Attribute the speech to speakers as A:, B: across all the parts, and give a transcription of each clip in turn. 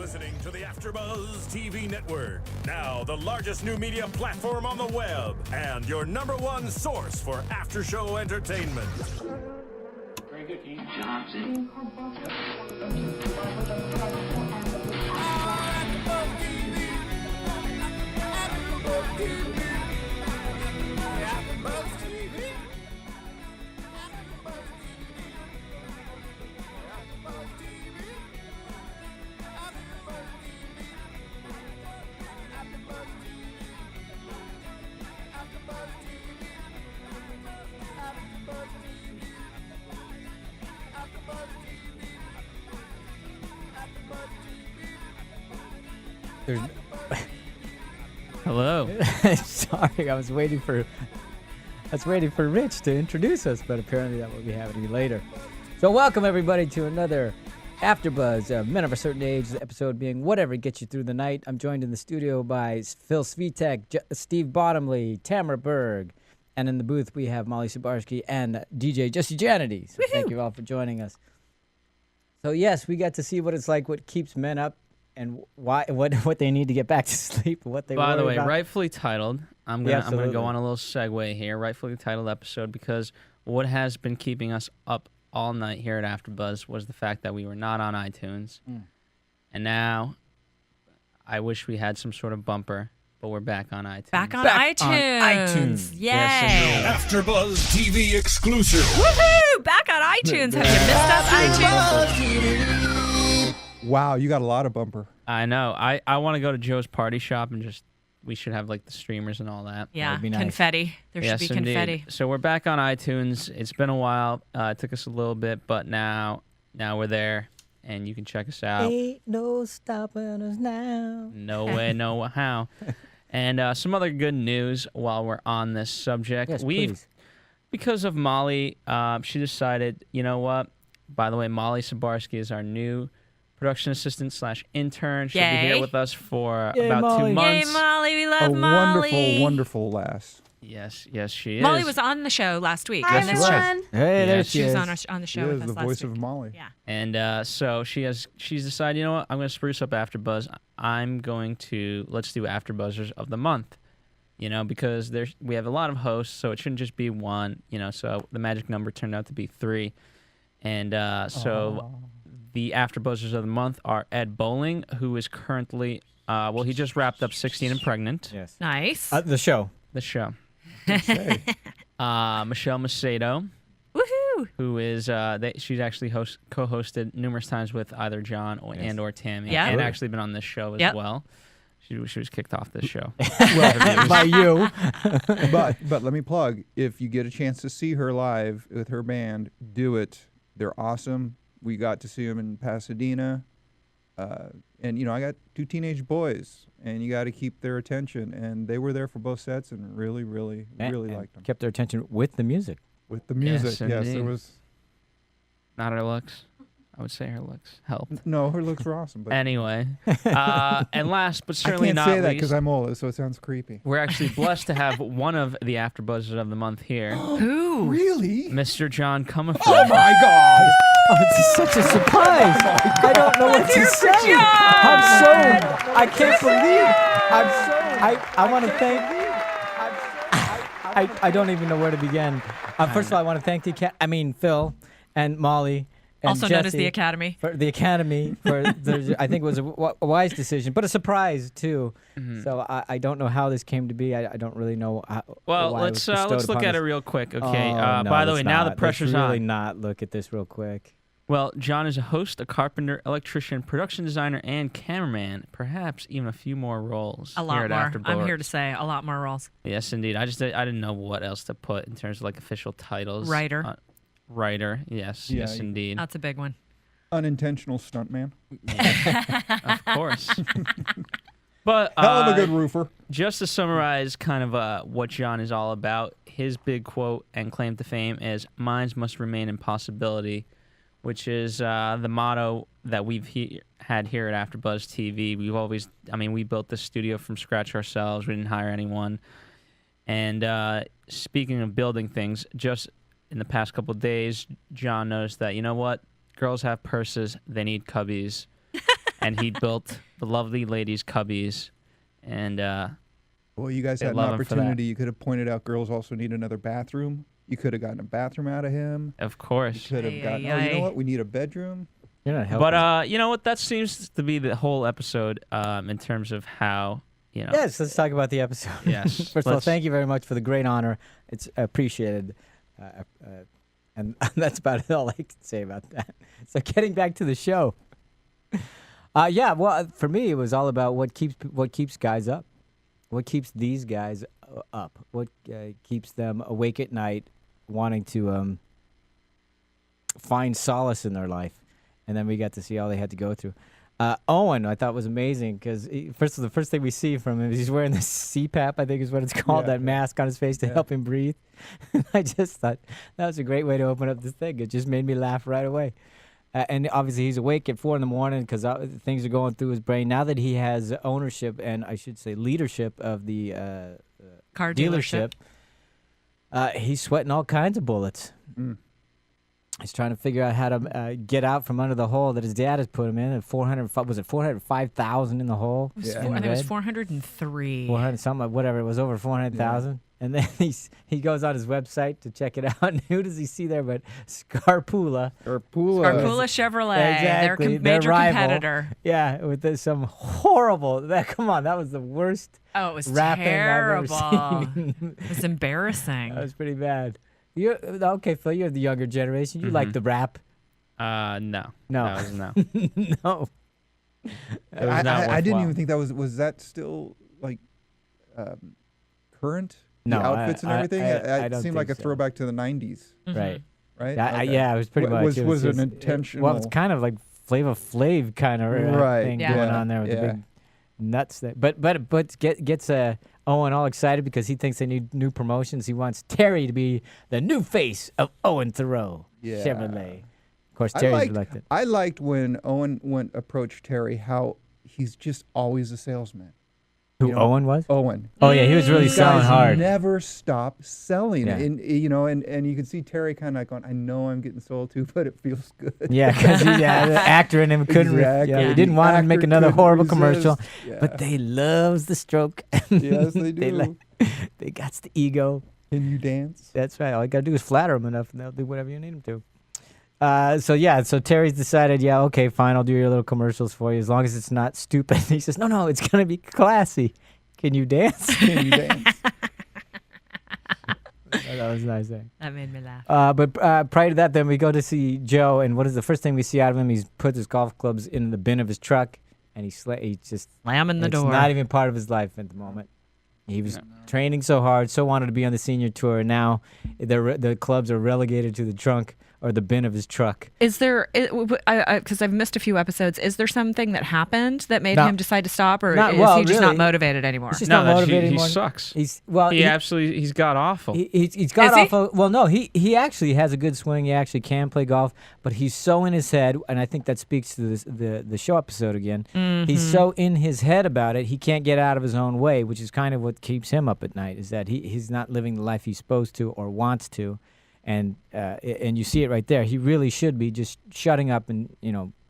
A: listening to the AFTERBUZZ TV network, now the largest new media platform on the web, and your #1 source for after-show entertainment.
B: Very good, Ian Johnson.
C: Hello.
D: Sorry, I was waiting for Rich to introduce us, but apparently that will be happening later. So welcome everybody to another AfterBuzz, Men of a Certain Age, the episode being Whatever Gets You Through the Night. I'm joined in the studio by Phil Svitek, Steve Bottomley, Tamara Berg, and in the booth we have Molly Sabarsky and DJ Jesse Janity. So thank you all for joining us. So yes, we got to see what it's like, what keeps men up, and why, what they need to get back to sleep, what they.
C: By the way,
D: about.
C: rightfully titled. I'm gonna go on a little segue here. Rightfully titled episode because what has been keeping us up all night here at AfterBuzz was the fact that we were not on iTunes, and now I wish we had some sort of bumper, but we're back on iTunes.
E: Back on iTunes. Yay!
C: Yes,
A: AfterBuzz TV exclusive.
E: Woohoo! Back on iTunes. Have you missed us, iTunes?
F: Wow, you got a lot of bumper.
C: I know. I want to go to Joe's party shop and we should have like the streamers and all that.
E: Yeah,
D: That'd be nice.
E: confetti. There should be confetti.
C: Indeed. So we're back on iTunes. It's been a while. It took us a little bit, but now we're there, and you can check us out.
D: Ain't no stopping us now.
C: No way, no how. And some other good news while we're on this subject.
D: Yes, please.
C: Because of Molly, she decided, you know what? By the way, Molly Sabarsky is our new production assistant / intern. She'll be here with us for about
D: Molly.
C: 2 months.
E: Yay, Molly. We love
F: A
E: Molly.
F: wonderful, wonderful lass.
C: Yes, she is.
E: Molly was on the show last week.
D: Yes, she was. Hey, there she
E: She was
D: is.
E: on the
F: She
E: show
F: is
E: with us
F: the
E: last
F: voice
E: week.
F: of Molly.
E: Yeah.
C: And so she's decided, you know what? I'm going to spruce up AfterBuzz. I'm going to let's do AfterBuzzers of the month. You know, because we have a lot of hosts, so it shouldn't just be one. You know, so the magic number turned out to be 3, and so. The AfterBuzzers of the month are Ed Bowling, who is currently, he just wrapped up 16 and Pregnant.
D: Yes.
E: Nice.
D: The show.
C: The show.
F: Say.
C: Michelle Macedo,
E: Woohoo!
C: who is, she's actually co-hosted numerous times with either John and or Tammy,
E: Yeah.
C: and
D: Sure.
C: actually been on this show as well. She was kicked off this show.
D: By you.
F: but let me plug, if you get a chance to see her live with her band, do it. They're awesome. We got to see them in Pasadena. And, you know, I got 2 teenage boys, and you got to keep their attention. And they were there for both sets and really, really, really liked them.
D: Kept their attention with the music.
F: With the music, yes,
C: indeed.
F: there was.
C: Not her looks. I would say her looks helped.
F: No, her looks were awesome. But
C: Anyway, and last but certainly
F: I can't
C: not
F: say that
C: least,
F: because I'm old, so it sounds creepy.
C: we're actually blessed to have one of the AfterBuzzers of the month here,
E: Who?
F: Really?
C: Mr. John Comerford.
F: Oh my God!
D: Oh, it's such a surprise. I don't know what to say. I'm so, I can't believe, I want to thank, I don't even know where to begin. First of all, I want to thank Phil and Molly. And
E: Also known as
D: Jesse
E: the Academy.
D: For the Academy. I think it was a wise decision, but a surprise too. So I don't know how this came to be. I don't really know.
C: Well,
D: why it was
C: let's
D: bestowed
C: look
D: upon
C: at it
D: us.
C: real quick, okay?
D: Oh, no,
C: by the way,
D: let's
C: now
D: not.
C: the pressure's
D: let's really
C: on.
D: not look at this real quick.
C: Well, John is a host, a carpenter, electrician, production designer, and cameraman. Perhaps even a few more roles.
E: A lot
C: here at
E: more.
C: AfterBuzzers.
E: I'm here to say a lot more roles.
C: Yes, indeed. I didn't know what else to put in terms of like official titles.
E: Writer.
C: Writer. Yes.
F: Yeah,
C: yes, indeed.
E: That's a big one.
F: Unintentional stuntman.
C: Of course. But
F: Hell of a good roofer.
C: just to summarize kind of what John is all about, his big quote and claim to fame is "Minds must remain impossibility," which is the motto that we've had here at AfterBuzz TV. We built this studio from scratch ourselves. We didn't hire anyone. And speaking of building things, just in the past couple of days, John noticed that, you know what? Girls have purses. They need cubbies. and he built the lovely ladies' cubbies, and
F: Well, you guys
C: They
F: had an
C: love him for that.
F: opportunity. You could have pointed out girls also need another bathroom. You could have gotten a bathroom out of him.
C: of
F: You
C: course.
F: could have
E: Ay,
F: gotten.
E: ay,
F: Oh, you know
E: ay.
F: what? We need a bedroom.
D: You're not helping.
C: But you know what? That seems to be the whole episode in terms of how
D: Yes, let's talk about the episode.
C: Yes,
D: First of all,
C: let's-
D: thank you very much for the great honor. It's appreciated. And that's about all I can say about that. So getting back to the show. Yeah, well, for me, it was all about what keeps guys up. What keeps these guys up? What keeps them awake at night, wanting to find solace in their life? And then we got to see all they had to go through. Owen, I thought was amazing because the first thing we see from him is he's wearing this CPAP, I think is what it's called,
F: Yeah,
D: that mask on his face to help him breathe. I just thought that was a great way to open up this thing. It just made me laugh right away. And obviously he's awake at 4 a.m. because things are going through his brain. Now that he has ownership and I should say leadership of the
E: Car
D: dealership, he's sweating all kinds of bullets.
F: Mm.
D: He's trying to figure out how to get out from under the hole that his dad has put him in. At 405,000 in the hole?
E: It was
F: Yeah.
E: four- I think it was
D: Red?
E: 403.
D: 400 something, whatever. It was over 400,000. And then he goes on his website to check it out. And who does he see there but Scarpula?
F: Or
E: Carpula Chevrolet,
D: Exactly,
E: their
D: their
E: major
D: rival.
E: competitor.
D: Yeah, with some horrible. Come on, that was the worst
E: Oh, it was
D: rapping
E: terrible.
D: I've ever seen.
E: It was embarrassing.
D: That was pretty bad. Okay, Phil, you're the younger generation. You like the rap?
C: No.
D: No.
C: That was no.
D: No.
C: It was not
F: I didn't
C: worthwhile.
F: even think that was that still like current.
D: No,
F: the outfits and
D: I
F: everything.
D: don't
F: It seemed like a
D: think so.
F: throwback to the '90s,
D: Right.
F: right?
D: Yeah, it was pretty much.
F: Was
D: it
F: an
D: just-
F: intentional?
D: Well, it's kind of like Flavor Flav kind of
F: Right,
D: thing
E: yeah.
D: going on there with the
F: Yeah.
D: big nuts. But gets Owen all excited because he thinks they need new promotions. He wants Terry to be the new face of Owen Thoreau
F: Yeah.
D: Chevrolet. Of course, Terry's elected.
F: I liked when Owen approached Terry. How he's just always a salesman.
D: Who
F: you know,
D: Owen was?
F: Owen.
D: Oh yeah, he was really
F: These
D: selling
F: guys
D: hard.
F: never stop selling.
D: Yeah.
F: And and you can see Terry kind of like going, I know I'm getting sold to, but it feels good.
D: Yeah, because the actor in him couldn't.
F: Exactly.
D: He didn't want to make
F: Actor
D: another
F: couldn't
D: horrible
F: resist.
D: commercial.
F: Yeah.
D: But they loves the stroke.
F: Yes, they do.
D: They got the ego.
F: Can you dance?
D: That's right. All you gotta do is flatter them enough, and they'll do whatever you need them to. So Terry's decided, yeah, okay, fine, I'll do your little commercials for you as long as it's not stupid. He says, no, it's gonna be classy. Can you dance?
F: Can you dance?
D: That was a nice thing.
E: That made me laugh.
D: But prior to that, then we go to see Joe, and what is the first thing we see out of him? He's put his golf clubs in the bin of his truck, and he's just
E: Slamming the
D: it's
E: door.
D: not even part of his life at the moment. He was training so hard, so wanted to be on the senior tour, and now the clubs are relegated to the trunk or the bin of his truck.
E: Is there, because I've missed a few episodes, is there something that happened that made
D: No.
E: him decide to stop, or
D: Not-
E: is
D: well,
E: he just
D: really,
E: not motivated anymore?
D: He's just
C: No,
D: not
C: he
D: motivated anymore.
C: sucks.
D: He's
C: He's got awful.
D: He's got
E: Is he?
D: off. Well, no, he actually has a good swing. He actually can play golf, but he's so in his head, and I think that speaks to the show episode again. He's so in his head about it, he can't get out of his own way, which is kind of what keeps him up at night. Is that he's not living the life he's supposed to or wants to, and you see it right there. He really should be just shutting up and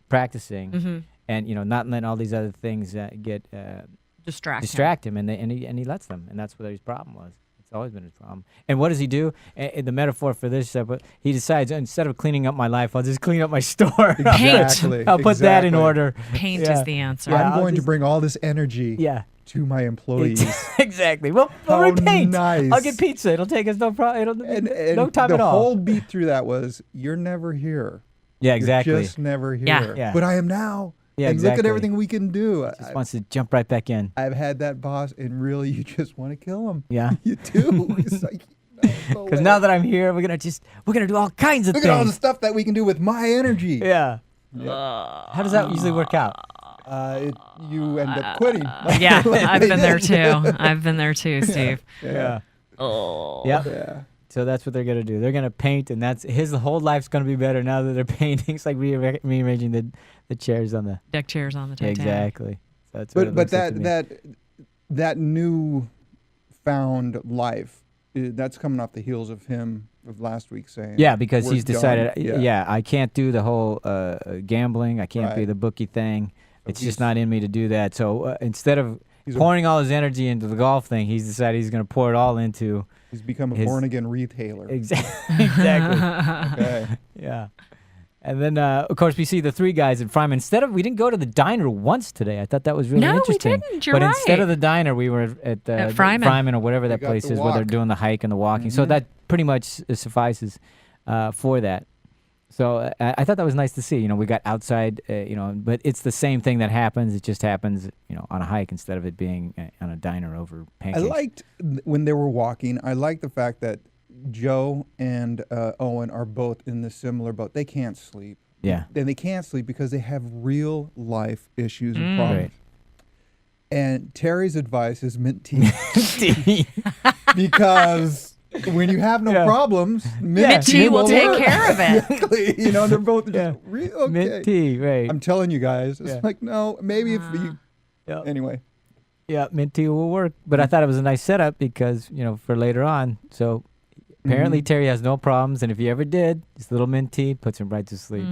D: practicing, and not letting all these other things get distract him, and he lets them, and that's what his problem was. It's always been his problem. And what does he do? The metaphor for this, he decides instead of cleaning up my life, I'll just clean up my store.
F: Exactly.
D: I'll put that in
F: exactly.
D: order.
E: Paint
D: Yeah.
E: is the answer.
D: Yeah.
F: I'm
D: I'll
F: going to
D: just-
F: bring all this energy
D: Yeah.
F: to my employees.
D: Exactly. Well,
F: How
D: we'll paint.
F: nice.
D: I'll get pizza. It'll take us no problem.
F: and
D: No time
F: the
D: at all.
F: whole beat through that was, you're never here.
D: Yeah, exactly.
F: You're just never here.
E: Yeah.
D: Yeah.
F: But I am now.
D: Yeah,
F: and look
D: exactly.
F: at everything we can do.
D: Just wants to jump right back in.
F: I've had that boss, and really, you just want to kill him.
D: Yeah.
F: You do. It's like, no
D: Because
F: way.
D: now that I'm here, we're gonna do all kinds of
F: Look at all the
D: things.
F: stuff that we can do with my energy.
D: Yeah. How does that usually work out?
F: You end up quitting.
E: Yeah, I've been there too. I've been there too, Steve.
D: Yeah.
E: Oh.
D: Yep.
F: Yeah.
D: So that's what they're gonna do. They're gonna paint, and that's his whole life's gonna be better now that they're painting. It's like rearranging the chairs on the.
E: Deck chairs on the Titanic.
D: Exactly. So that's what it
F: But
D: looks like to me.
F: that new found life, that's coming off the heels of him of last week saying.
D: Yeah, because
F: "We're
D: he's decided.
F: done."
D: Yeah, I can't do the whole gambling. I can't be
F: Right.
D: the bookie thing. It's just not in me to do that. So instead of pouring all his energy into the golf thing, he's decided he's going to pour it all into.
F: He's become a born-again retailer.
D: Exactly.
F: Okay.
D: Yeah. And then, of course, we see the three guys in Fryman. We didn't go to the diner once today. I thought that was really interesting.
E: No, we didn't. You're
D: but
E: right.
D: instead of the diner, we were at Fryman or whatever that
F: got
D: place
F: the
D: is where they're
F: walk.
D: doing the hike and the walking. So that pretty much suffices for that. So I thought that was nice to see. We got outside, but it's the same thing that happens. It just happens, on a hike instead of it being on a diner over pancakes.
F: I liked when they were walking. I liked the fact that Joe and Owen are both in the similar boat. They can't sleep.
D: Yeah.
F: And they can't sleep because they have real life issues and problems.
D: Right.
F: And Terry's advice is mint tea. Because when you have no problems, mint
E: tea will take
F: work.
E: care of it.
F: Exactly. They're both just okay.
D: Mint tea, right.
F: I'm telling you guys, it's like, no, maybe if you...
D: Yep.
F: Anyway.
D: Yeah, mint tea will work. But I thought it was a nice setup because, for later on. So apparently Terry has no problems. And if he ever did, this little mint tea puts him right to sleep.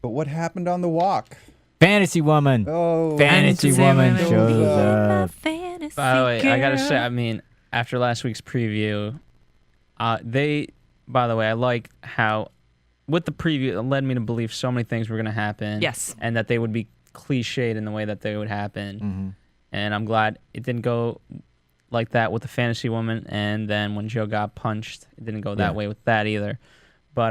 F: But what happened on the walk?
D: Fantasy woman.
F: Oh.
D: Fantasy woman shows up.
E: Fantasy
C: By the way, I gotta
E: girl.
C: say, after last week's preview, by the way, I like how, with the preview, it led me to believe so many things were gonna happen.
E: Yes.
C: And that they would be cliched in the way that they would happen.
D: Mm-hmm.
C: And I'm glad it didn't go like that with the fantasy woman. And then when Joe got punched, it didn't go that way with that either. But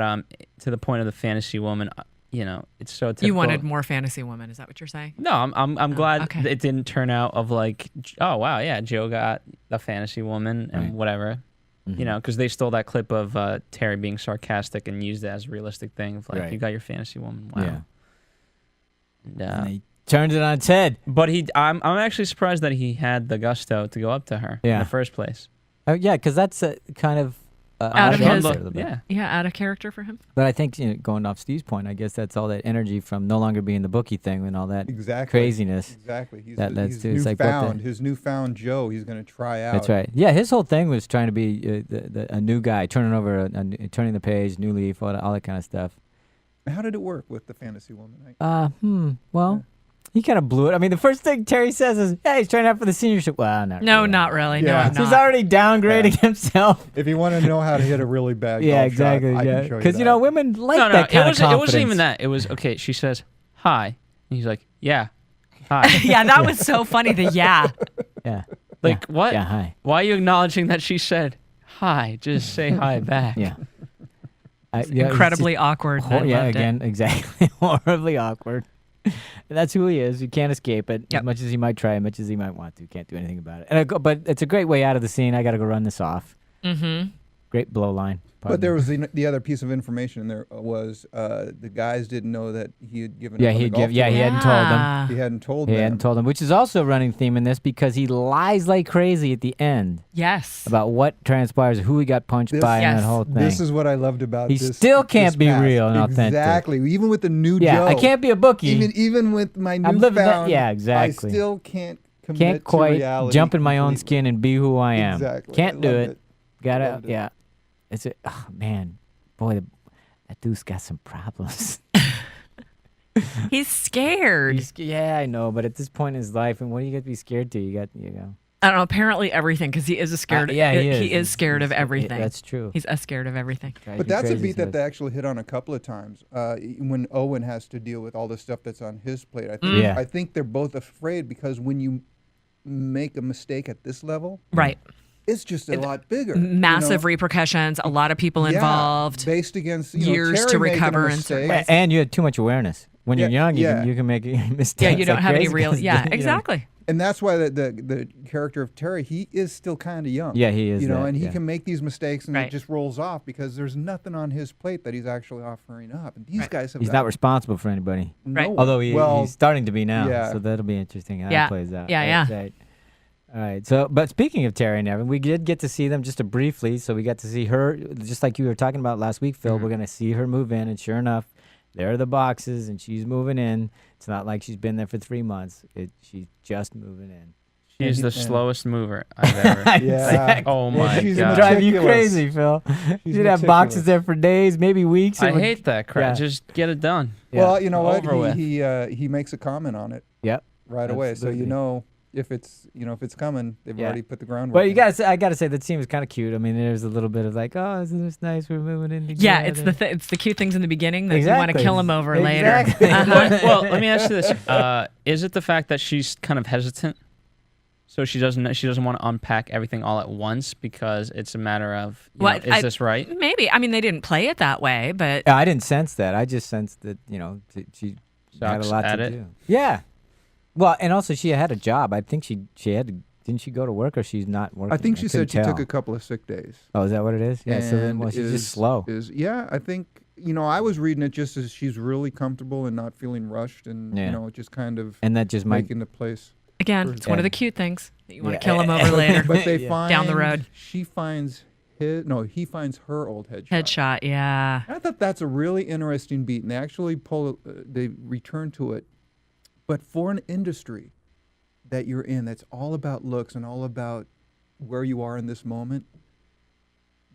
C: to the point of the fantasy woman, it's so typical.
E: You wanted more fantasy woman. Is that what you're saying?
C: No, I'm glad
E: okay.
C: it didn't turn out of like, oh wow, yeah, Joe got the fantasy woman and whatever, because they stole that clip of Terry being sarcastic and used it as a realistic thing of like, you got your fantasy woman, wow.
D: Yeah.
C: And
D: he turned it on its head.
C: but I'm actually surprised that he had the gusto to go up to her in the first place.
D: Oh, yeah, because that's kind of
E: Out of his-
D: a little bit.
C: Yeah.
E: Yeah, out of character for him.
D: But I think, going off Steve's point, I guess that's all that energy from no longer being the bookie thing and all that
F: Exactly.
D: craziness.
F: Exactly. He's,
D: That's
F: he's
D: too. It's like, what the-
F: his newfound Joe. He's going to try out.
D: That's right. Yeah, his whole thing was trying to be a new guy, turning over, turning the page, new leaf, all that kind of stuff.
F: How did it work with the fantasy woman?
D: Well, he kind of blew it. I mean, the first thing Terry says is, "Hey, he's trying out for the seniorship." Well,
E: Not really. No,
F: Yeah.
E: I'm
D: He's
E: not.
D: already downgrading himself.
F: If you want to know how to hit a really bad golf
D: Yeah, exactly.
F: shot, I
D: Yeah,
F: can show you
D: because
F: that.
D: women like
C: No,
D: that kind
C: it
D: of confidence.
C: it wasn't even that. It was okay. She says hi, and he's like, yeah, hi.
E: Yeah, that was so funny.
D: Yeah.
C: Like,
D: Yeah.
C: what?
D: Yeah. Hi.
C: Why are you acknowledging that she said hi? Just say hi back.
D: Yeah.
E: Incredibly awkward. I
D: Yeah,
E: loved it.
D: again, exactly. Horribly awkward. And that's who he is. You can't escape it.
E: Yep.
D: As much as he might try, as much as he might want to. Can't do anything about it. But it's a great way out of the scene. I got to go run this off.
E: Mm-hmm.
D: Great blow line.
F: But there was the other piece of information in there was the guys didn't know that he had given
D: Yeah,
F: up on the
D: he'd
F: golf
D: give. Yeah, he
F: tour.
D: hadn't told them.
F: He hadn't told
D: He
F: them.
D: hadn't told them, which is also a running theme in this because he lies like crazy at the end
E: Yes.
D: about what transpires, who he got punched by, and that
E: Yes.
D: whole thing.
F: This is what I loved about
D: He
F: this.
D: still can't
F: this
D: be
F: past.
D: real and authentic.
F: Exactly. Even with the new
D: yeah,
F: Joe.
D: I can't be a bookie.
F: Even with my
D: I'm living that-
F: newfound.
D: yeah, exactly.
F: I still can't commit
D: can't
F: to
D: quite
F: reality
D: jump in my own
F: completely.
D: skin and be who I am.
F: Exactly.
D: Can't
F: I
D: do
F: loved
D: it. Gotta.
F: Loved it.
D: Yeah. It's a. Oh man, boy, that dude's got some problems.
E: He's scared.
D: Yeah, I know, but at this point in his life, and what do you got to be scared to? You know.
E: I don't know. Apparently everything, because he is scared.
D: Yeah, he is.
E: He is scared of
D: He's-
E: everything.
D: That's true.
E: He's scared of everything.
D: Drives
F: But
D: you
F: that's a
D: crazy
F: beat that
D: sometimes.
F: they actually hit on a couple of times when Owen has to deal with all the stuff that's on his plate.
D: Yeah.
F: I think they're both afraid because when you make a mistake at this level,
E: Right.
F: it's just a lot bigger.
E: Massive repercussions. A lot of people involved.
F: Based against
E: years
F: Terry
E: to
F: making a
E: recover and
F: mistake.
E: Right.
D: And you had too much awareness. When you're
F: Yeah,
D: young, you can make mistakes.
E: Yeah, you don't
D: like
E: have any
D: crazy
E: real.
D: 'cause,
E: Yeah,
D: you know,
E: exactly.
F: And that's why the character of Terry, he is still kind of young.
D: Yeah, he is
F: You know,
D: that,
F: and he
D: yeah.
F: can make these mistakes and
E: Right.
F: it just rolls off because there's nothing on his plate that he's actually offering up. And these
E: Right.
F: guys have
D: He's
F: got
D: not responsible for anybody.
F: no
E: Right.
F: one.
D: Although
F: well,
D: he's starting to be now,
F: yeah.
D: so that'll be interesting how
E: Yeah.
D: that plays out.
E: Yeah,
D: Right,
E: yeah.
D: right. All right. So, but speaking of Terry and Evan, we did get to see them just briefly. So we got to see her, just like you were talking about last week, Phil. We're gonna see her move in, and sure enough, there are the boxes, and she's moving in. It's not like she's been there for 3 months. She's just moving in.
C: She's the
F: And-
C: slowest mover I've ever.
F: Yeah.
C: Oh my
F: she's
C: god.
D: Drive you
F: meticulous.
D: crazy, Phil.
F: She's
D: You'd have boxes
F: meticulous.
D: there for days, maybe weeks.
C: I
D: It would-
C: hate that crap.
D: Yeah.
C: Just get it done.
F: Well, you know what?
C: Over with.
F: He makes a comment on it
D: Yep.
F: right away, so you
D: Absolutely.
F: know if it's coming. They've
D: Yeah.
F: already put the groundwork.
D: But you
F: in.
D: gotta say, I gotta say that scene was kind of cute. I mean, there's a little bit of like, oh, isn't this nice? We're moving in together.
E: Yeah, it's the cute things in the beginning that you want to
D: Exactly.
E: kill him over
D: Exactly.
E: later. Uh-huh.
C: Well, let me ask you this: is it the fact that she's kind of hesitant, so she doesn't want to unpack everything all at once because it's a matter of
E: Well,
C: is this right?
E: Maybe. I mean, they didn't play it that way, but
D: Yeah, I didn't sense that. I just sensed that she had a
C: Sucks
D: lot
C: at
D: to
C: it.
D: do. Yeah. Well, and also she had a job. I think she had to. Didn't she go to work or she's not working?
F: I think she said she
D: couldn't
F: took a
D: tell.
F: couple of sick days.
D: Oh, is that what it is? Yeah. So then,
F: And
D: well, she's
F: is-
D: just slow.
F: Yeah, I think I was reading it just as she's really comfortable and not feeling rushed, and
D: Yeah.
F: just kind of
D: And that just might.
F: making the place.
E: again, it's one of
D: Yeah.
E: the cute things that you want
D: Yeah.
E: to kill him over later.
F: But they
D: Yeah.
F: find
E: Down the road.
F: He finds he finds her old headshot.
E: Headshot, yeah.
F: I thought that's a really interesting beat, and they actually they return to it. But for an industry that you're in, that's all about looks and all about where you are in this moment,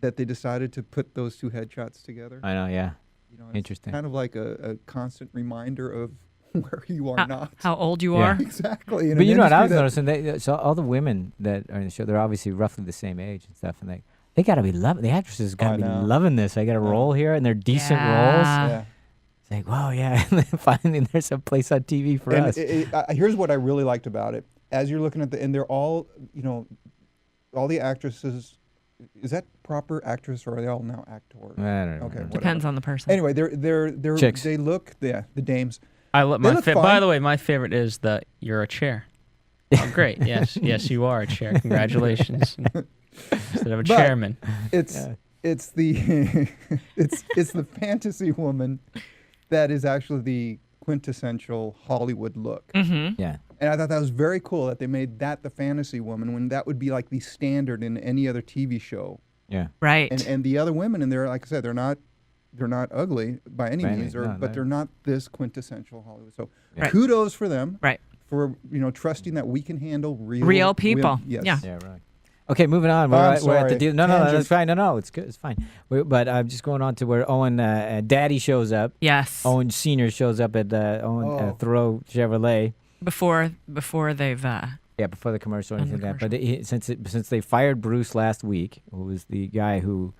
F: that they decided to put those two headshots together.
D: I know. Yeah.
F: It's
D: Interesting.
F: kind of like a constant reminder of where you are not.
E: How old you
D: Yeah.
E: are.
F: Exactly. in
D: But
F: an
D: you know what I was
F: industry
D: noticing? So all the women that are in the show, they're obviously roughly the same age and stuff, and they gotta be loving. The actresses gotta
F: I
D: be
F: know.
D: loving this. I got a role here, and they're decent roles.
E: Yeah.
F: Yeah.
D: It's like, whoa, yeah. And then finally, there's a place on TV for
F: And
D: us.
F: here's what I really liked about it. As you're looking at and they're all, all the actresses. Is that proper actress or are they all now actors?
D: I don't know.
F: Okay, whatever.
E: Depends on the person.
F: Anyway, they're
D: Chicks.
F: they look the dames.
C: I love
F: They
C: my.
F: look
C: By
F: fine.
C: the way, my favorite is the you're a chair. Oh, great. Yes, you are a chair. Congratulations. Instead of a
F: But-
C: chairman.
F: It's
D: Yeah.
F: it's the it's the fantasy woman that is actually the quintessential Hollywood look.
E: Mm-hmm.
D: Yeah.
F: And I thought that was very cool that they made that the fantasy woman when that would be like the standard in any other TV show.
D: Yeah.
E: Right.
F: And the other women in there, like I said, they're not ugly by any
D: By any-
F: means,
D: no,
F: but they're not this quintessential Hollywood. So
E: Right.
F: kudos for them.
E: Right.
F: For trusting that we can handle real
E: Real people.
F: Yes.
E: Yeah.
D: Yeah, right. Okay, moving on.
F: Oh, I'm
D: We're at the
F: sorry.
D: deal. No,
F: Tangent.
D: that's fine. No, it's good. It's fine. But I'm just going on to where Owen, Daddy shows up.
E: Yes.
D: Owen Senior shows up at Owen
F: Oh.
D: Thoreau Chevrolet.
E: Before they've
D: Yeah, before the commercial or
E: Under
D: anything
E: the
D: like that. But since they fired Bruce last week, who was the guy who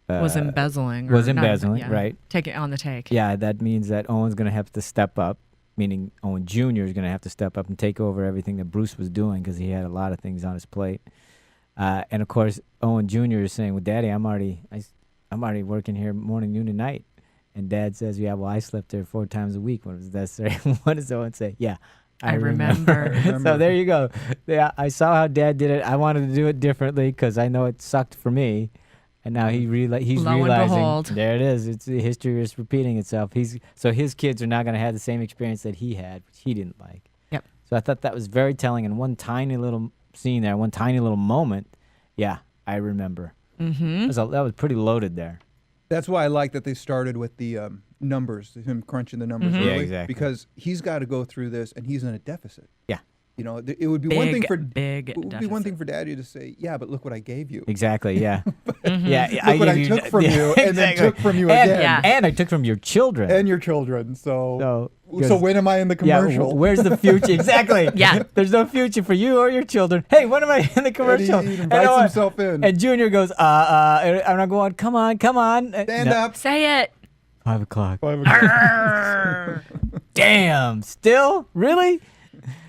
E: was embezzling.
D: was
E: or not
D: embezzling,
E: yeah.
D: right?
E: Take it on the take.
D: Yeah, that means that Owen's going to have to step up, meaning Owen Jr. is going to have to step up and take over everything that Bruce was doing because he had a lot of things on his plate. And of course, Owen Jr. is saying, "Well, Daddy, I'm already working here morning, noon, and night." And Dad says, "Yeah, well, I slept there 4 times a week when it was necessary." What does Owen say? "Yeah, I remember." So there you go. Yeah, I saw how Dad did it. I wanted to do it differently because I know it sucked for me. And now he's
E: Lo and
D: realizing.
E: behold.
D: There it is. It's history is repeating itself. So his kids are not going to have the same experience that he had, which he didn't like.
E: Yep.
D: So I thought that was very telling. And one tiny little scene there, one tiny little moment. Yeah, I remember.
E: Mm-hmm.
D: That was pretty loaded there.
F: That's why I like that they started with the numbers, him crunching the numbers
E: Mhm.
F: early,
D: Yeah, exactly.
F: because he's got to go through this and he's in a deficit.
D: Yeah.
F: It would be one thing for
E: big
F: it would be one thing for Daddy to say, "Yeah, but look what I gave you."
D: Exactly. Yeah.
E: Mhm.
D: Yeah.
F: Look what I took from you, and then took from you
D: and,
F: again.
E: Yeah.
D: And I took from your children.
F: And your children. So
D: So
F: when am I in the
D: yeah,
F: commercial?
D: where's the future? Exactly.
E: Yeah.
D: There's no future for you or your children. Hey, when am I in the commercial?
F: And he
D: And
F: invites
D: Owen-
F: himself in.
D: And Junior goes, and I'm going, come on.
F: Stand
D: No.
F: up.
E: Say it.
D: 5 o'clock.
F: 5 o'clock.
E: Arr.
D: Damn. Still? Really?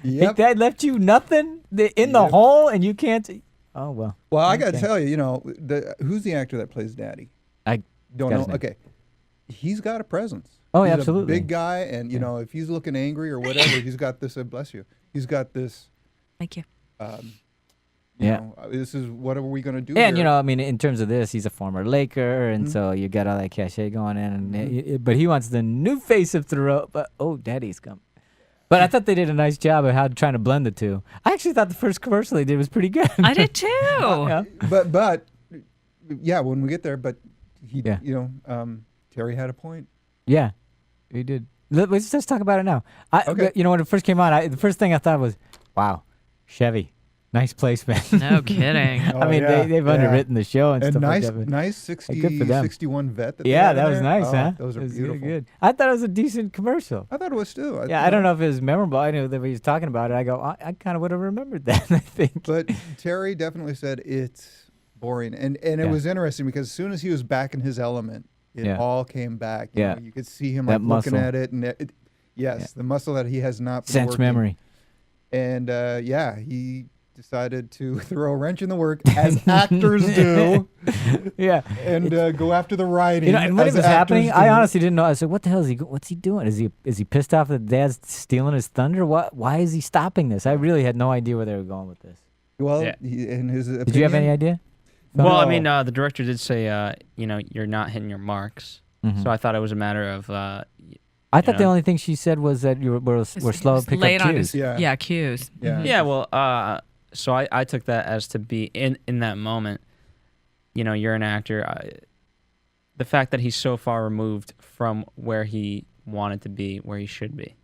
F: Yep.
D: Dad left you nothing in the
F: Yep.
D: hole, and you can't. Oh well.
F: Well, I got to
D: Okay.
F: tell you, who's the actor that plays Daddy?
D: I
F: Don't
D: got
F: know.
D: his name.
F: Okay, he's got a presence.
D: Oh,
F: he's
D: absolutely.
F: a big guy, and if he's looking angry or whatever, he's got this. Bless you. He's got this.
E: Thank you.
D: Yeah.
F: This is what are we going to do?
D: And
F: here?
D: I mean, in terms of this, he's a former Laker, and so you got all that cachet going in. And but he wants the new face of Thoreau. But Daddy's come. But I thought they did a nice job of how trying to blend the two. I actually thought the first commercial they did was pretty good.
E: I did too.
D: Yeah.
F: But yeah, when we get there, but he,
D: Yeah.
F: Terry had a point.
D: Yeah, he did. Let's just talk about it now.
F: Okay.
D: When it first came on, the first thing I thought was, wow, Chevy. Nice placement.
E: No kidding.
D: I mean, they've underwritten the show and,
F: and
D: stuff
F: nice,
D: like that.
F: nice 60,
D: good for them.
F: 61 vet. That they
D: Yeah,
F: had in
D: that was
F: there.
D: nice, huh?
F: Those are
D: It was really
F: beautiful.
D: good. I thought it was a decent commercial.
F: I thought it was too.
D: Yeah, I don't know if it was memorable. I knew that he was talking about it. I go, I kind of would have remembered that, I think.
F: But Terry definitely said it's boring, and it was interesting because as soon as he was back in his element, it all came back. You know, you could see him
D: That
F: like looking
D: muscle.
F: at it, and the muscle that he has not been
D: Sense
F: working.
D: memory.
F: And he decided to throw a wrench in the work as actors do.
D: Yeah.
F: And go after the writing.
D: You know, and when it
F: as
D: was
F: actors
D: happening,
F: do.
D: I honestly didn't know. I said, "What the hell is he? What's he doing? Is he pissed off that Dad's stealing his thunder? Why is he stopping this?" I really had no idea where they were going with this.
F: Well,
C: Yeah.
F: in his opinion,
D: Did you have any idea?
C: Well, I
F: No.
C: mean, the director did say, you're not hitting your marks.
D: Mhm.
C: So I thought it was a matter of,
D: I thought the
C: know.
D: only thing she said was that you were slow to pick
E: Late
D: up
E: on
D: cues.
E: his cues.
F: Yeah.
C: yeah, well, so I took that as to be in that moment, you're an actor. The fact that he's so far removed from where he wanted to be, where he should be,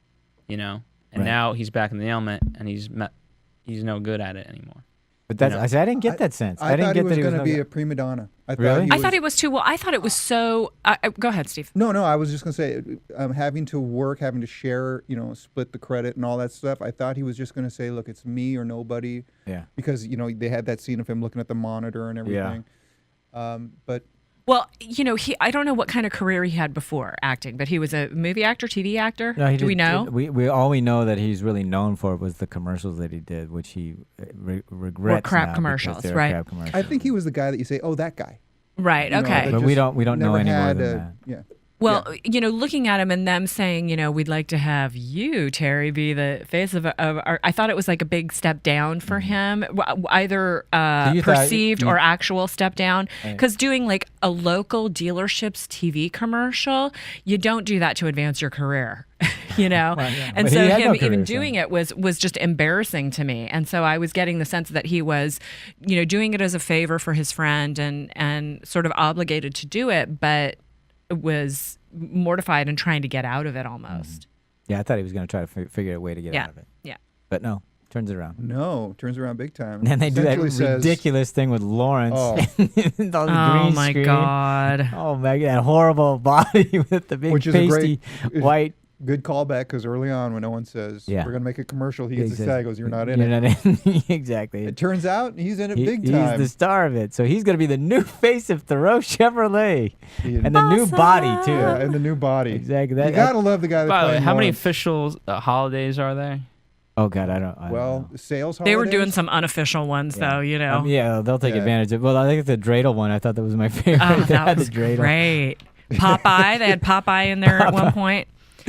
C: and
D: Right.
C: now he's back in the element and he's no good at it anymore.
D: But that's,
C: You know?
D: I said I didn't get that sense.
F: I
D: didn't
F: thought
D: get
F: he was
D: that
F: going to
D: no
F: be
D: good.
F: a prima donna.
D: Really?
E: I thought it was too well. I thought it was so. Go ahead, Steve.
F: No, I was just going to say, having to work, having to share, split the credit and all that stuff. I thought he was just going to say, look, it's me or nobody.
D: Yeah.
F: Because, they had that scene of him looking at the monitor and everything. But
E: Well, I don't know what kind of career he had before acting, but he was a movie actor, TV actor.
D: No, he
E: Do we
D: did-
E: know?
D: We all we know that he's really known for was the commercials that he did, which he regrets.
E: crap
D: now
E: commercials,
D: because they're
E: right.
D: Crap commercials.
F: I think he was the guy that you say, oh, that guy.
E: Right.
F: You know,
E: Okay.
F: that
D: But we
F: just
D: don't know
F: never
D: any more
F: had
D: than that.
F: Yeah.
E: Well, looking at him and them saying, we'd like to have you, Terry, be the face of our. I thought it was like a big step down for him, either
D: So you thought-
E: perceived or actual step down.
D: Right.
E: Because doing like a local dealership's TV commercial, you don't do that to advance your career,
D: Well, yeah.
E: And
D: But
E: so
D: he had
E: him
D: no career,
E: even
D: so-
E: doing it was just embarrassing to me. And so I was getting the sense that he was, doing it as a favor for his friend and sort of obligated to do it, but was mortified and trying to get out of it almost.
D: Yeah, I thought he was going to try to figure a way to get
E: Yeah.
D: out of it.
E: Yeah.
D: But no, turns it around.
F: No, turns around big time.
D: And then they do that
F: Essentially says,
D: ridiculous thing with Lawrence.
F: Oh.
D: And all the
E: Oh
D: green
E: my
D: screen.
E: God.
D: Oh my God, that horrible body with the big
F: Which is a
D: pasty
F: great-
D: white.
F: Good callback because early on when Owen says,
D: Yeah.
F: we're going to make a commercial, he
D: He
F: gets
D: says,
F: excited, goes, you're not in
D: You're
F: it.
D: not in. Exactly.
F: It turns out he's in it
D: He-
F: big
D: he's
F: time.
D: the star of it. So he's going to be the new face of Thoreau Chevrolet.
F: He-
D: And the new body, too.
F: yeah, and the new body.
D: Exactly.
F: You got to love the guy that
C: By the way,
F: played
C: how many
F: Lawrence.
C: official holidays are there?
D: Oh, God, I don't
F: Well,
D: know.
F: sales
E: They were doing
F: holidays?
E: some unofficial ones, though,
D: Yeah, they'll take
F: Yeah.
D: advantage of. Well, I think the dreidel one. I thought that was my favorite.
E: Oh,
D: They
E: that
D: had
E: was
D: the dreidel.
E: great. Popeye. They had Popeye in there at one point.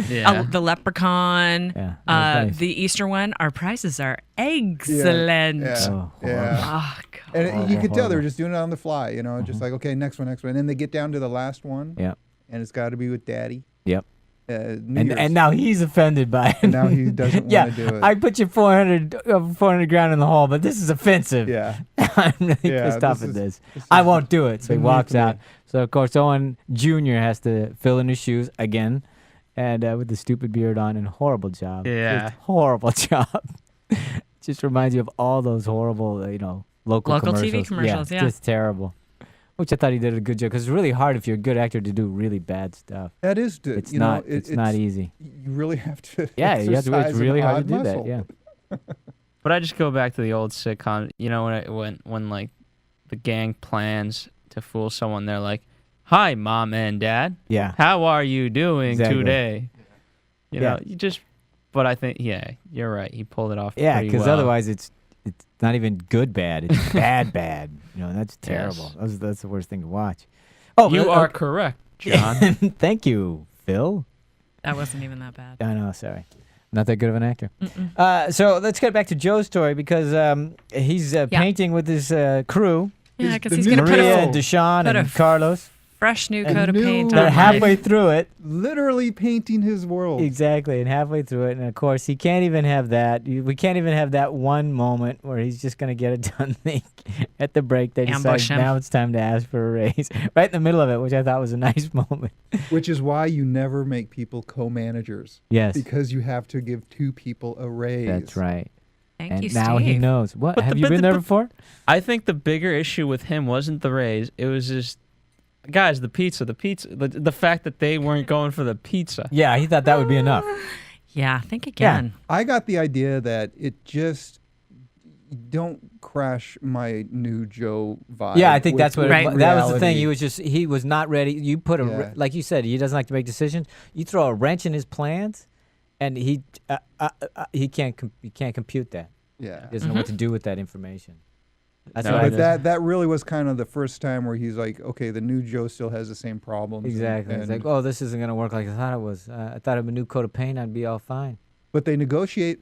C: Yeah.
E: The leprechaun.
D: Yeah, that was nice.
E: The Easter one. Our prices are excellent.
F: Yeah.
D: Oh,
F: Yeah.
E: Oh, God.
F: And you
D: Horrible,
F: could tell they're
D: horrible.
F: just doing it on the fly, just like, okay, next one. And then they get down to the last one,
D: Yep.
F: and it's got to be with Daddy.
D: Yep.
F: New
D: And
F: Year's.
D: now he's offended by it.
F: And now he doesn't want
D: yeah,
F: to do it.
D: I put you 400 grand in the hole, but this is offensive.
F: yeah.
D: I'm really
F: Yeah,
D: pissed off
F: this
D: at
F: is-
D: this. I won't do it. So he
F: beneath
D: walks
F: me.
D: out. So, of course, Owen Jr. has to fill in his shoes again and with the stupid beard on, and horrible job.
C: Yeah.
D: Just horrible job. Just reminds you of all those horrible, local
E: TV
D: commercials.
E: commercials, yeah.
D: Just terrible. Which I thought he did a good job, because it's really hard if you're a good actor to do really bad stuff.
F: That is,
D: It's not. It's not easy.
F: You really have to.
D: Yeah, you have to. It's
F: exercise an
D: really hard to
F: odd
D: do
F: muscle.
D: that. Yeah.
C: But I just go back to the old sitcom. When like the gang plans to fool someone, they're like, "Hi, mom and dad.
D: Yeah.
C: How are you doing
D: Exactly.
C: today?" You
D: Yeah.
C: know, you just. But I think, yeah, you're right. He pulled it off.
D: Yeah,
C: pretty
D: because
C: well.
D: otherwise it's not even good bad. It's bad. That's terrible. That's the worst thing to watch. Oh,
C: You are correct, John.
D: Thank you, Phil.
E: That wasn't even that bad.
D: I know, sorry. Not that good of an actor. So let's get back to Joe's story, because he's painting with his crew.
E: Yeah, because
F: the
E: he's
F: new
E: going to put
D: Maria
E: a
D: and Deshaun
E: put a
D: and Carlos.
E: fresh new
F: And
E: coat of
F: new-
E: paint
D: They're
E: on.
D: halfway through it.
F: Literally painting his world.
D: Exactly, and halfway through it. And, of course, he can't even have that. We can't even have that one moment where he's just going to get it done thing at the break. They
E: Ambush
D: decide
E: him.
D: now it's time to ask for a raise. Right in the middle of it, which I thought was a nice moment.
F: Which is why you never make people co-managers.
D: Yes.
F: Because you have to give two people a raise.
D: That's right.
E: Thank
D: and
E: you,
D: now he
E: Steve.
D: knows. What?
C: But
D: Have
C: the-
D: you
C: but
D: been
C: the-
D: there
C: but-
D: before?
C: I think the bigger issue with him wasn't the raise. It was just, guys, the pizza, the fact that they weren't going for the pizza.
D: Yeah, he thought that would be enough.
E: Yeah, think again.
F: I got the idea that it just don't crash my new Joe vibe.
D: Yeah, I think
F: with-
D: that's what
F: with
E: Right.
D: that was the thing.
F: reality.
D: He was not ready. You put
F: Yeah.
D: like you said, he doesn't like to make decisions. You throw a wrench in his plans, and he can't compute that.
F: Yeah.
D: He doesn't know what to do with that information. That's
C: No,
D: what I
F: But that really was kind of the first time where he's like, okay, the new Joe still has the same problems.
D: exactly. It's like, oh, this isn't gonna work like I thought it was. I thought of a new coat of paint, I'd be all fine.
F: But they negotiate,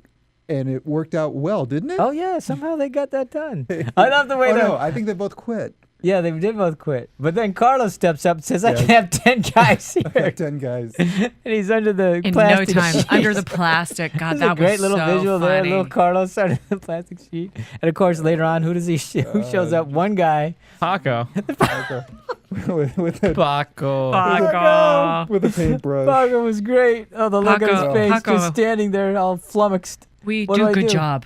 F: and it worked out well, didn't it?
D: Oh yeah, somehow they got that done. I love the way
F: Oh,
D: that.
F: no, I think they both quit.
D: Yeah, they did both quit. But then Carlos steps up and says, "I
F: Yeah.
D: can have 10 guys here,"
F: 10 guys.
D: and he's under the
E: In no
D: plastic
E: time,
D: sheet.
E: under the plastic. God,
D: There's
E: that
D: a great
E: was
D: little
E: so
D: visual there.
E: funny.
D: Little Carlos under the plastic sheet, and of course later on, who shows up? One guy.
C: Paco.
F: with a
C: Paco.
E: Paco.
F: with a paintbrush.
D: Paco was great. Oh, the look on
E: Paco-
D: his face,
E: Paco.
D: just standing there, all flummoxed.
E: We
D: What
E: do
D: do I
E: a good
D: do?
E: job.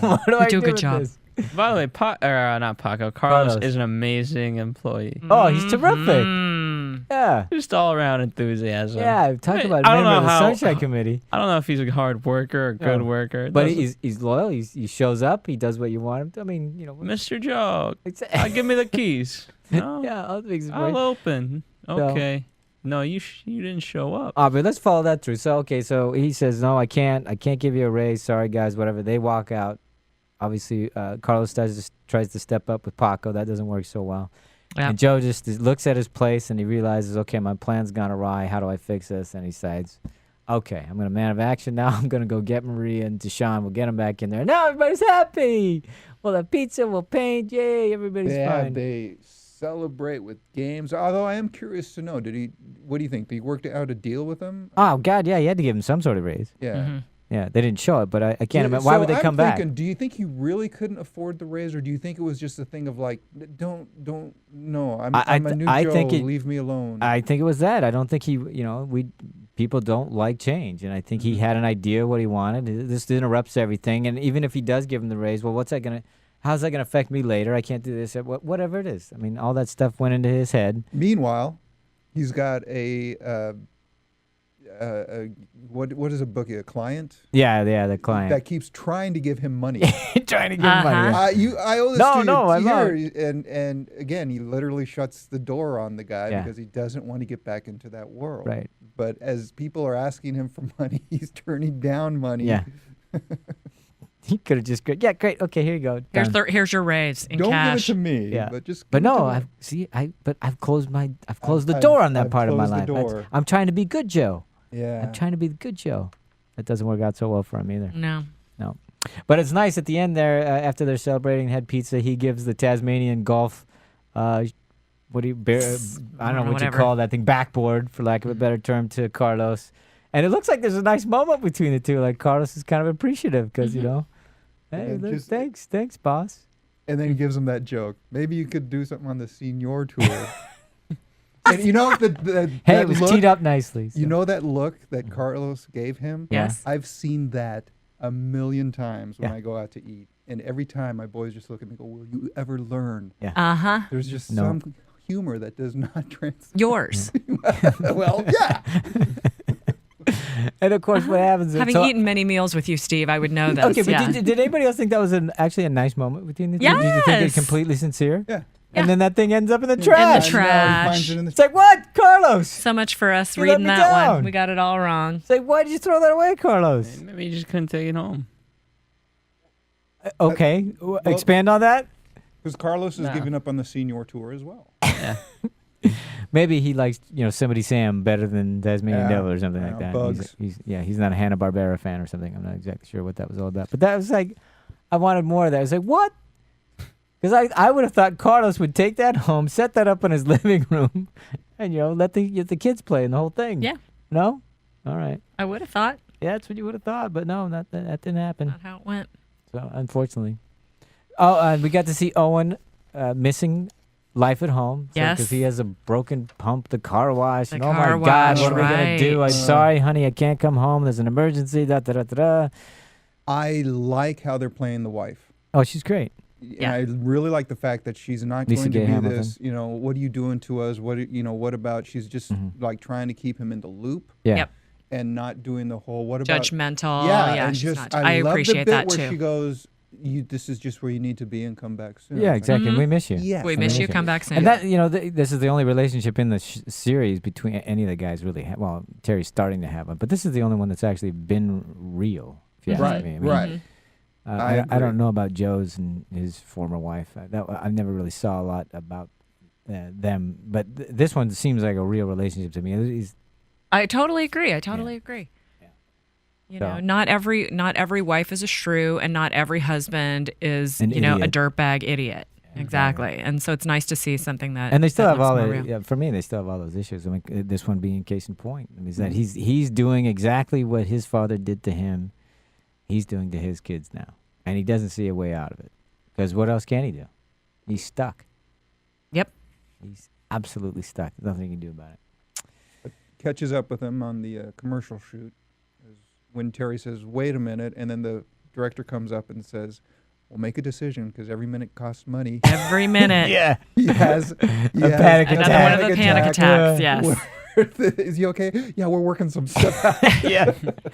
D: What do I
E: do a good
D: with
E: job.
D: this?
C: By the way, not Paco. Carlos
D: Carlos.
C: is an amazing employee.
D: Oh, he's terrific.
E: Mm.
D: Yeah.
C: Just all around enthusiasm.
D: Yeah, talk
C: Hey,
D: about
C: I don't
D: member of
C: know
D: the
C: how-
D: Sunshine Committee.
C: I don't know if he's a hard worker or a good
D: No.
C: worker. It
D: But
C: doesn't-
D: he's loyal. He shows up. He does what you want him to. I mean,
C: Mr. Joe,
D: It's-
C: give me the keys. No,
D: yeah, other things.
C: I'll open.
D: So-
C: Okay. No, you didn't show up.
D: But let's follow that through. So so he says, "No, I can't give you a raise. Sorry, guys. Whatever." They walk out. Obviously, Carlos tries to step up with Paco. That doesn't work so well.
E: Yeah.
D: And Joe just looks at his place and he realizes, okay, my plan's gone awry. How do I fix this? And he decides, okay, I'm gonna man of action now. I'm gonna go get Maria and Deshaun. We'll get them back in there. Now everybody's happy. We'll have pizza. We'll paint. Yay! Everybody's fine.
F: They celebrate with games. Although I am curious to know, what do you think? Did he work out a deal with them?
D: Oh God, yeah, you had to give him some sort of raise.
F: Yeah.
E: Mm-hmm.
D: Yeah, they didn't show it, but I can't imagine. Why would they come back?
F: Do you think he really couldn't afford the raise, or do you think it was just a thing of like, don't, no, I'm a new Joe,
D: think
F: leave me alone?
D: I think it was that. I don't think he, people don't like change, and I think he had an idea what he wanted. This interrupts everything, and even if he does give him the raise, well, how's that gonna affect me later? I can't do this. Whatever it is. I mean, all that stuff went into his head.
F: Meanwhile, he's got what is a bookie? A client
D: Yeah, the client
F: that keeps trying to give him money.
D: trying to give him money.
E: Uh-huh.
F: I owe this
D: No,
F: to you
D: no, I'm
F: here, and again, he literally shuts the door on the guy
D: Yeah.
F: because he doesn't want to get back into that world.
D: Right.
F: But as people are asking him for money, he's turning down money.
D: Yeah. He could have just great. Yeah, great. Okay, here you go.
E: Here's
D: Done.
E: here's your raise in
F: Don't
E: cash.
F: give it to me.
D: Yeah.
F: But just.
D: But
F: give it
D: no,
F: to
D: I've closed the
F: I've-
D: door on that
F: I've
D: part of my
F: closed the
D: life.
F: door.
D: I'm trying to be good Joe.
F: Yeah.
D: I'm trying to be the good Joe. That doesn't work out so well for him either.
E: No.
D: But it's nice at the end there, after they're celebrating, had pizza. He gives the Tasmanian golf, I don't know what you
E: whatever.
D: call that thing, backboard, for lack of a better term, to Carlos. And it looks like there's a nice moment between the two. Like Carlos is kind of appreciative because, hey,
F: And
D: look,
F: just-
D: thanks, boss.
F: And then he gives him that joke. Maybe you could do something on the senior tour. And you know
D: Hey,
F: that
D: it was
F: look,
D: teed up nicely.
F: You
D: so.
F: know that look that Carlos gave him?
E: Yes.
F: I've seen that a million times when
D: Yeah.
F: I go out to eat. And every time my boys just look at me and go, will you ever learn?
E: Uh-huh.
F: There's just
D: No.
F: some humor that does not translate.
E: Yours.
F: Well, yeah.
D: And of course, what happens is
E: Having eaten many meals with you, Steve, I would know this.
D: Okay, but
E: yeah.
D: did anybody else think that was actually a nice moment between the two? Did you think
E: Yes.
D: it's completely sincere?
F: Yeah.
D: And
E: Yeah.
D: then that thing ends up in the
E: In
D: trash.
E: the trash.
F: He finds it in the
D: It's like, what, Carlos?
E: So much for us
D: You let
E: reading
D: me
E: that
D: down.
E: one. We got it all wrong.
D: It's like, why did you throw that away, Carlos?
C: Maybe you just couldn't take it home.
D: Okay, expand on that.
F: Because Carlos is
C: No.
F: giving up on the senior tour as well.
C: Yeah.
D: Maybe he likes, Somebody Sam better than Tasmanian
F: Yeah.
D: Devil or something
F: Yeah,
D: like that.
F: Bugs.
D: He's not a Hanna-Barbera fan or something. I'm not exactly sure what that was all about. But that was like, I wanted more of that. I was like, what? Because I would have thought Carlos would take that home, set that up in his living room, and let the kids play in the whole thing.
E: Yeah.
D: No? All right.
E: I would have thought.
D: Yeah, that's what you would have thought, but no, that didn't happen.
E: Not how it went.
D: So unfortunately. Oh, and we got to see Owen missing life at home.
E: Yes.
D: Because he has a broken pump, the car wash.
E: The
D: And oh
E: car
D: my God,
E: wash,
D: what are we going to do? I'm
E: right.
D: sorry, honey, I can't come home. There's an emergency. Da, da, da, da, da.
F: I like how they're playing the wife.
D: Oh, she's great.
E: Yeah.
F: And I really like the fact that she's not
D: Lisa
F: going to
D: Gay
F: be
D: Hamilton.
F: this, what are you doing to us? What about, she's just like trying to keep him in the loop
D: Yeah.
E: Yep.
F: and not doing the whole, what about.
E: Judgmental.
F: Yeah,
E: Yeah,
F: and
E: she's
F: just,
E: not.
F: I love
E: appreciate
F: the bit
E: that
F: where
E: too.
F: she goes, this is just where you need to be and come back soon.
D: Yeah,
F: It's like,
D: exactly. We miss you.
F: Yes.
E: We
F: I
E: miss
F: mean,
E: you. Come back soon.
D: And that, this is the only relationship in the series between any of the guys really. Well, Terry's starting to have one, but this is the only one that's actually been real. If you ask
F: Right,
D: me. I mean,
F: right. I
D: I
F: agree.
D: don't know about Joe's and his former wife. I never really saw a lot about them, but this one seems like a real relationship to me.
E: I totally agree. I totally agree. You know,
D: So-
E: not every wife is a shrew, and not every husband is
D: An
E: a
D: idiot.
E: dirtbag idiot. Exactly. And so it's nice to see something that.
D: And they still
E: that
D: have all
E: looks
D: the,
E: more real.
D: for me, they still have all those issues. I mean, this one being case in point. I mean, is that he's doing exactly what his father did to him. He's doing to his kids now, and he doesn't see a way out of it. Because what else can he do? He's stuck.
E: Yep.
D: He's absolutely stuck. There's nothing he can do about it.
F: Catches up with him on the commercial shoot when Terry says, wait a minute, and then the director comes up and says, well, make a decision because every minute costs money.
E: Every minute.
D: Yeah.
F: He has
D: panic attack.
E: Another one of the panic attacks. Yes.
F: Is he okay? Yeah, we're working some stuff out.
D: Yeah.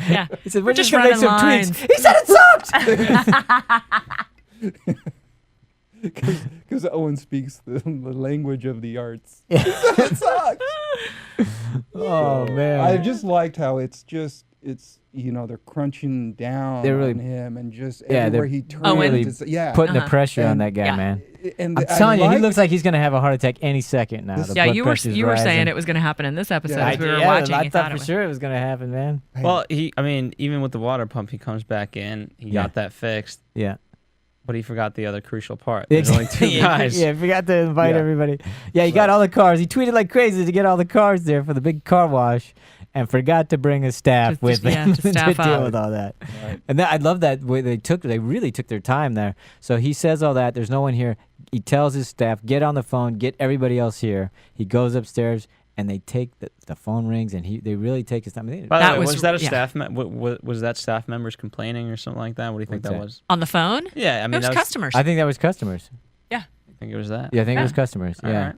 E: Yeah.
D: He said,
E: We're just running lines.
D: He said it sucked.
F: Because Owen speaks the language of the arts.
D: Yeah.
F: It sucks.
D: Oh, man.
F: I just liked how it's they're crunching down
D: They're really-
F: on him and just
D: Yeah,
F: everywhere
D: they're
F: he turns.
E: Owen.
F: it's- yeah.
D: Putting the
E: Uh-huh.
D: pressure on
F: And-
D: that guy,
E: Yeah.
D: man.
F: And
D: I'm
F: I
D: telling you, he
F: like-
D: looks like he's going to have a heart attack any second now.
F: This-
D: The
E: Yeah,
D: blood
E: you were
D: pressure's
E: saying
D: rising.
E: it was going to happen in this episode
F: Yeah.
E: as we were
D: Yeah,
E: watching.
D: I
E: You
D: thought for
E: it was.
D: sure it was going to happen, man.
C: Well, even with the water pump, he comes back in. He
D: Yeah.
C: got that fixed,
D: Yeah.
C: but he forgot the other crucial part. There's only two guys.
D: Yeah, forgot to invite
F: Yeah.
D: everybody. Yeah, he got all the cars. He tweeted like crazy to get all the cars there for the big car wash, and forgot to bring his staff
E: Just-
D: with
E: yeah,
D: him
E: to staff
D: deal
E: up.
D: with all that.
F: Right.
D: And I love that way they really took their time there. So he says all that. There's no one here. He tells his staff, get on the phone, get everybody else here. He goes upstairs, and they take the phone rings, and they really take his time.
C: By
E: That
C: the way,
E: was-
C: was that a
E: yeah.
C: staff? Was that staff members complaining or something like that? What do you think
D: What's
C: that
D: that?
C: was?
E: On the phone?
C: Yeah, I mean,
E: It was
C: that was,
E: customers.
D: I think that was customers.
C: I think it was that.
D: Yeah, I think it was
E: Yeah.
D: customers.
C: All
D: Yeah.
C: right.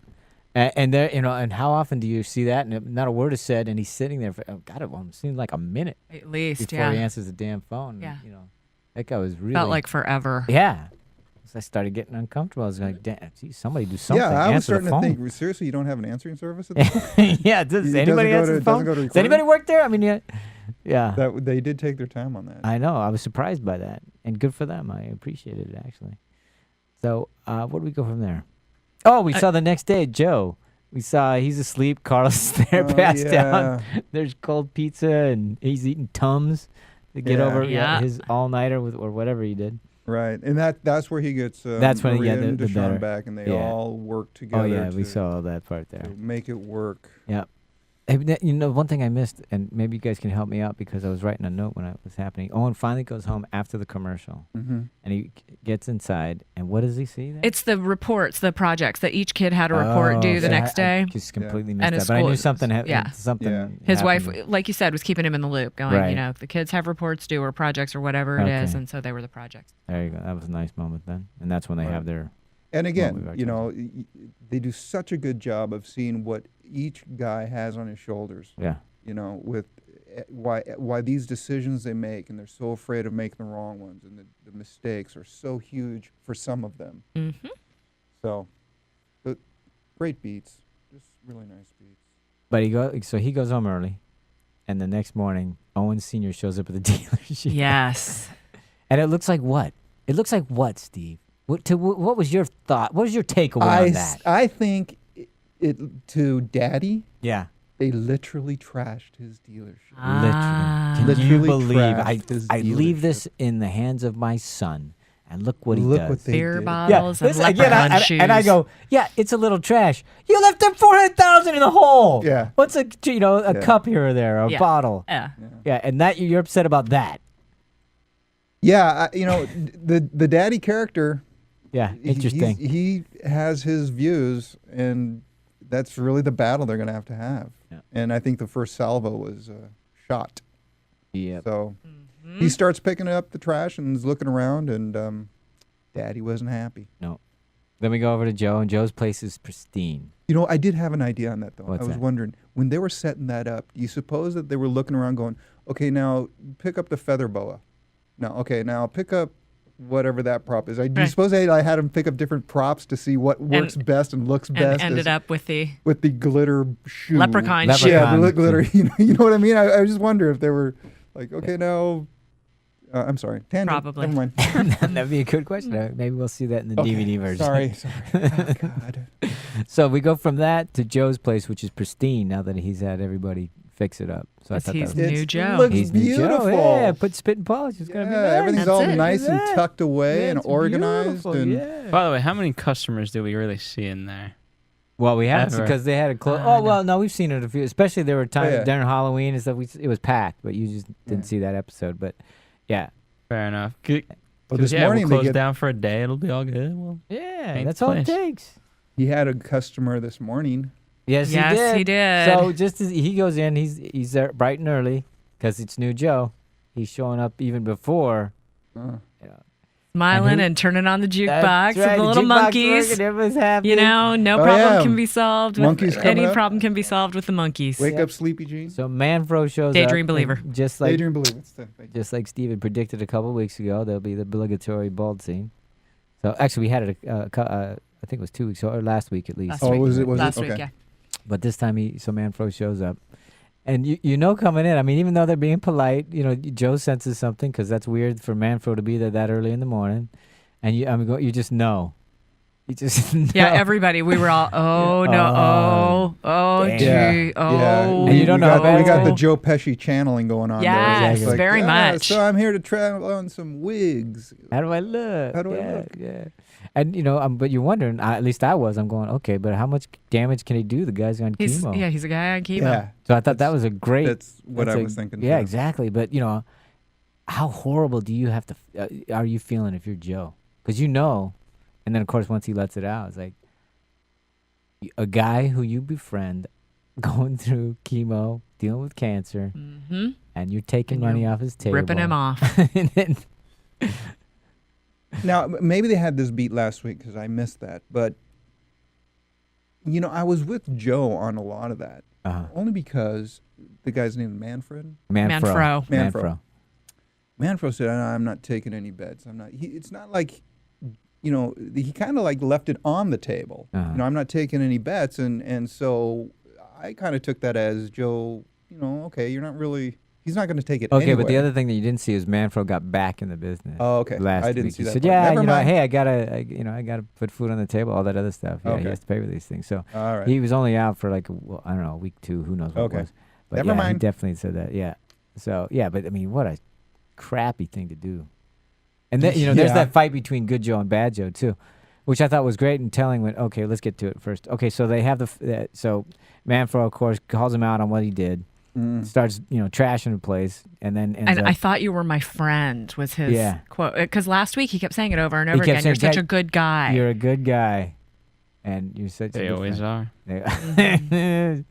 D: And there, and how often do you see that? And not a word is said, and he's sitting there for it seemed like a minute
E: At least,
D: before
E: yeah.
D: he answers the damn phone.
E: Yeah.
D: That guy was really
E: Felt like forever.
D: yeah. So I started getting uncomfortable. I was like, "Damn, geez, somebody do something."
F: Yeah, I was
D: Answer
F: starting
D: the
F: to
D: phone.
F: think, seriously, you don't have an answering service at the
D: Yeah, does
F: It
D: anybody
F: doesn't go
D: answer
F: to-
D: the phone?
F: doesn't go to
D: Does anybody
F: recording?
D: work there? I mean, yeah.
F: that they did take their time on that.
D: I know. I was surprised by that, and good for them. I appreciated it actually. So, where do we go from there? Oh, we saw the next day Joe. We saw he's asleep. Carlos there,
F: Oh,
D: passed
F: yeah.
D: down. There's cold pizza, and he's eating Tums to get
F: Yeah.
D: over
E: Yeah.
D: his all nighter or whatever he did.
F: Right, and that's where he gets
D: That's when he
F: Maria
D: got the
F: and Deshaun
D: better.
F: back, and they
D: Yeah.
F: all work together.
D: Oh yeah, we
F: to-
D: saw all that part there.
F: to make it work.
D: Yeah. Hey, one thing I missed, and maybe you guys can help me out because I was writing a note when it was happening. Owen finally goes home after the commercial,
F: Mm-hmm.
D: and he gets inside, and what does he see there?
E: It's the reports, the projects that each kid had a report due the
D: see,
E: next
D: I
E: day.
D: just completely
E: And
D: missed
E: his
D: that, but I knew
E: school-
D: something.
E: yeah.
D: Something.
F: Yeah.
E: His wife,
D: happened.
E: like you said, was keeping him in the loop, going,
D: Right.
E: if the kids have reports due or projects or whatever it is,
D: Okay.
E: and so they were the projects.
D: There you go. That was a nice moment then, and that's when they
F: Right.
D: have their.
F: And
D: we've
F: again,
D: actually-
F: they do such a good job of seeing what each guy has on his shoulders.
D: Yeah.
F: With why these decisions they make, and they're so afraid of making the wrong ones, and the mistakes are so huge for some of them.
E: Mm-hmm.
F: So, but great beats, just really nice beats.
D: But he goes home early, and the next morning, Owen Sr. shows up at the dealership.
E: Yes.
D: And it looks like what? It looks like what, Steve? What was your thought? What was your takeaway on that?
F: I think it to Daddy,
D: Yeah.
F: they literally trashed his dealership.
E: Ah.
D: Literally. Can you
F: Literally
D: believe
F: trashed his
D: I leave
F: dealership.
D: this in the hands of my son, and look what he
F: Look
D: does.
F: what they
E: Beer
F: did.
E: bottles and
D: listen, again,
E: leprechaun shoes.
D: and I go, yeah, it's a little trash. You left them 400,000 in the hole.
F: Yeah.
D: What's a
F: Yeah.
D: cup here or there, or a
E: Yeah.
D: bottle?
E: Yeah.
D: Yeah, and that you're upset about that.
F: Yeah, the Daddy character.
D: Yeah,
F: he-
D: interesting.
F: He has his views, and that's really the battle they're going to have.
D: Yeah.
F: And I think the first salvo was shot.
D: Yeah.
F: So He starts picking up the trash and is looking around, and Daddy wasn't happy.
D: No. Then we go over to Joe, and Joe's place is pristine.
F: You know, I did have an idea on that, though.
D: What's
F: I was
D: that?
F: wondering, when they were setting that up, do you suppose that they were looking around going, okay, now pick up the feather boa. Now pick up whatever that prop is. Do you suppose I had them pick up different props to see what works best and looks best?
E: And ended up with the
F: glitter shoe.
E: leprechaun shoe.
F: Yeah, the glitter. You know what I mean? I just wonder if they were like, okay, now... I'm sorry. Tangent.
E: Probably.
F: Never mind.
D: That'd be a good question. Maybe we'll see that in the DVD version.
F: Sorry. Oh, God.
D: So we go from that to Joe's place, which is pristine now that he's had everybody fix it up. So I thought
E: He's
D: that was
E: new Joe.
F: Looks
D: he's new
F: beautiful.
D: Joe. Yeah, put spit and polish. It's gonna be nice.
F: Everything's
E: That's
F: all
E: it.
F: nice and
D: Yeah.
F: tucked away
D: Yeah,
F: and
D: it's
F: organized.
D: beautiful,
F: And
D: yeah.
C: By the way, how many customers do we really see in there?
D: Well, we haven't
C: Ever.
D: because they had a close.
E: I
D: Oh well, no, we've seen it a few. Especially there were times
F: yeah.
D: during Halloween and stuff. It was packed, but you just didn't
F: Yeah.
D: see that episode. But yeah,
C: Fair enough.
F: Well, this
C: yeah,
F: morning
C: we'll
F: they
C: close down for a day. It'll be all good. Well,
D: yeah,
C: Paint
D: that's
C: the
D: all it
C: place.
D: takes.
F: he had a customer this morning.
D: Yes,
E: Yes,
D: he
E: he
D: did.
E: did.
D: So just as he goes in, he's there bright and early because it's new Joe. He's showing up even before.
E: Smiling
D: And who-
E: and turning on the jukebox
D: That's right,
E: and the little
D: jukebox
E: monkeys.
D: working, everyone's happy.
E: You know, no
F: Oh,
E: problem
F: yeah.
E: can be solved.
F: Monkeys
E: With,
F: coming
E: any
F: up.
E: problem can be solved with the monkeys.
F: Wake up, sleepy Jean.
D: So Manfro shows
E: Daydream
D: up.
E: believer.
D: and Just like
F: Daydream believer.
D: just like Steve had predicted a couple weeks ago, there'll be the obligatory bald scene. So actually, we had it. I think it was 2 weeks or last week at least.
E: Last
F: Oh,
E: week.
F: was it?
E: Last
F: Okay.
E: week, yeah.
D: But this time, Manfro shows up, and you know coming in. I mean, even though they're being polite, you know Joe senses something because that's weird for Manfro to be there that early in the morning, and you just know. You just know.
E: Yeah, everybody. We were all, oh, no,
D: damn.
E: gee,
F: Yeah.
E: oh.
D: And you don't know how bad
F: we
D: it's
F: got the
D: going.
F: Joe Pesci channeling going on. there.
E: Yes,
F: It's like,
E: very much.
F: So I'm here to try on some wigs.
D: How do I look?
F: How do I
D: Yeah,
F: look?
D: Yeah. And but you're wondering. At least I was. I'm going okay, but how much damage can he do? The guy's on
E: He's,
D: chemo.
E: yeah, he's a guy on chemo.
F: Yeah,
D: So I thought that was a great.
F: that's what
D: that's
F: I
D: a-
F: was thinking.
D: Yeah,
F: too.
D: exactly. But how horrible do you have to? Are you feeling if you're Joe? Because and then of course once he lets it out, it's like a guy who you befriend, going through chemo, dealing with cancer,
E: Mm-hmm.
D: and you're taking
E: And
D: money
E: you're
D: off his table,
E: Ripping him off.
D: And then-
F: Now, maybe they had this beat last week because I missed that. But, I was with Joe on a lot of that. Only because the guy's name is Manfred.
E: Manfro.
D: Manfro.
F: Manfro said, I'm not taking any bets. I'm not. It's not like, he kind of like left it on the table. I'm not taking any bets. And so I kind of took that as Joe, okay, you're not really, he's not going to take it
D: Okay,
F: anyway.
D: but the other thing that you didn't see is Manfro got back in the business.
F: Oh, okay.
D: Last
F: I didn't
D: week.
F: see
D: He
F: that
D: said,
F: part.
D: "Yeah,
F: Never mind.
D: hey, I gotta put food on the table, all that other stuff. Yeah, he
F: Okay.
D: has to pay for these things." So
F: All right.
D: he was only out for like I don't know, a week 2, who knows what
F: Okay.
D: it was. But
F: Never
D: yeah, he
F: mind.
D: definitely said that. Yeah. So yeah, but I mean, what a crappy thing to do. And then there's
F: Yeah.
D: that fight between Good Joe and Bad Joe too, which I thought was great and telling. When okay, let's get to it first. Okay, so they have so Manfro of course calls him out on what he did. Starts, trashing the place, and then ends
E: And
D: up,
E: I thought you were my friend was his
D: Yeah.
E: quote. Because last week he kept saying it over and
D: He
E: over
D: kept
E: again. You're
D: saying,
E: such a good guy.
D: "You're a good guy," and you're such. a
C: They
D: good
C: always
D: friend.
C: are.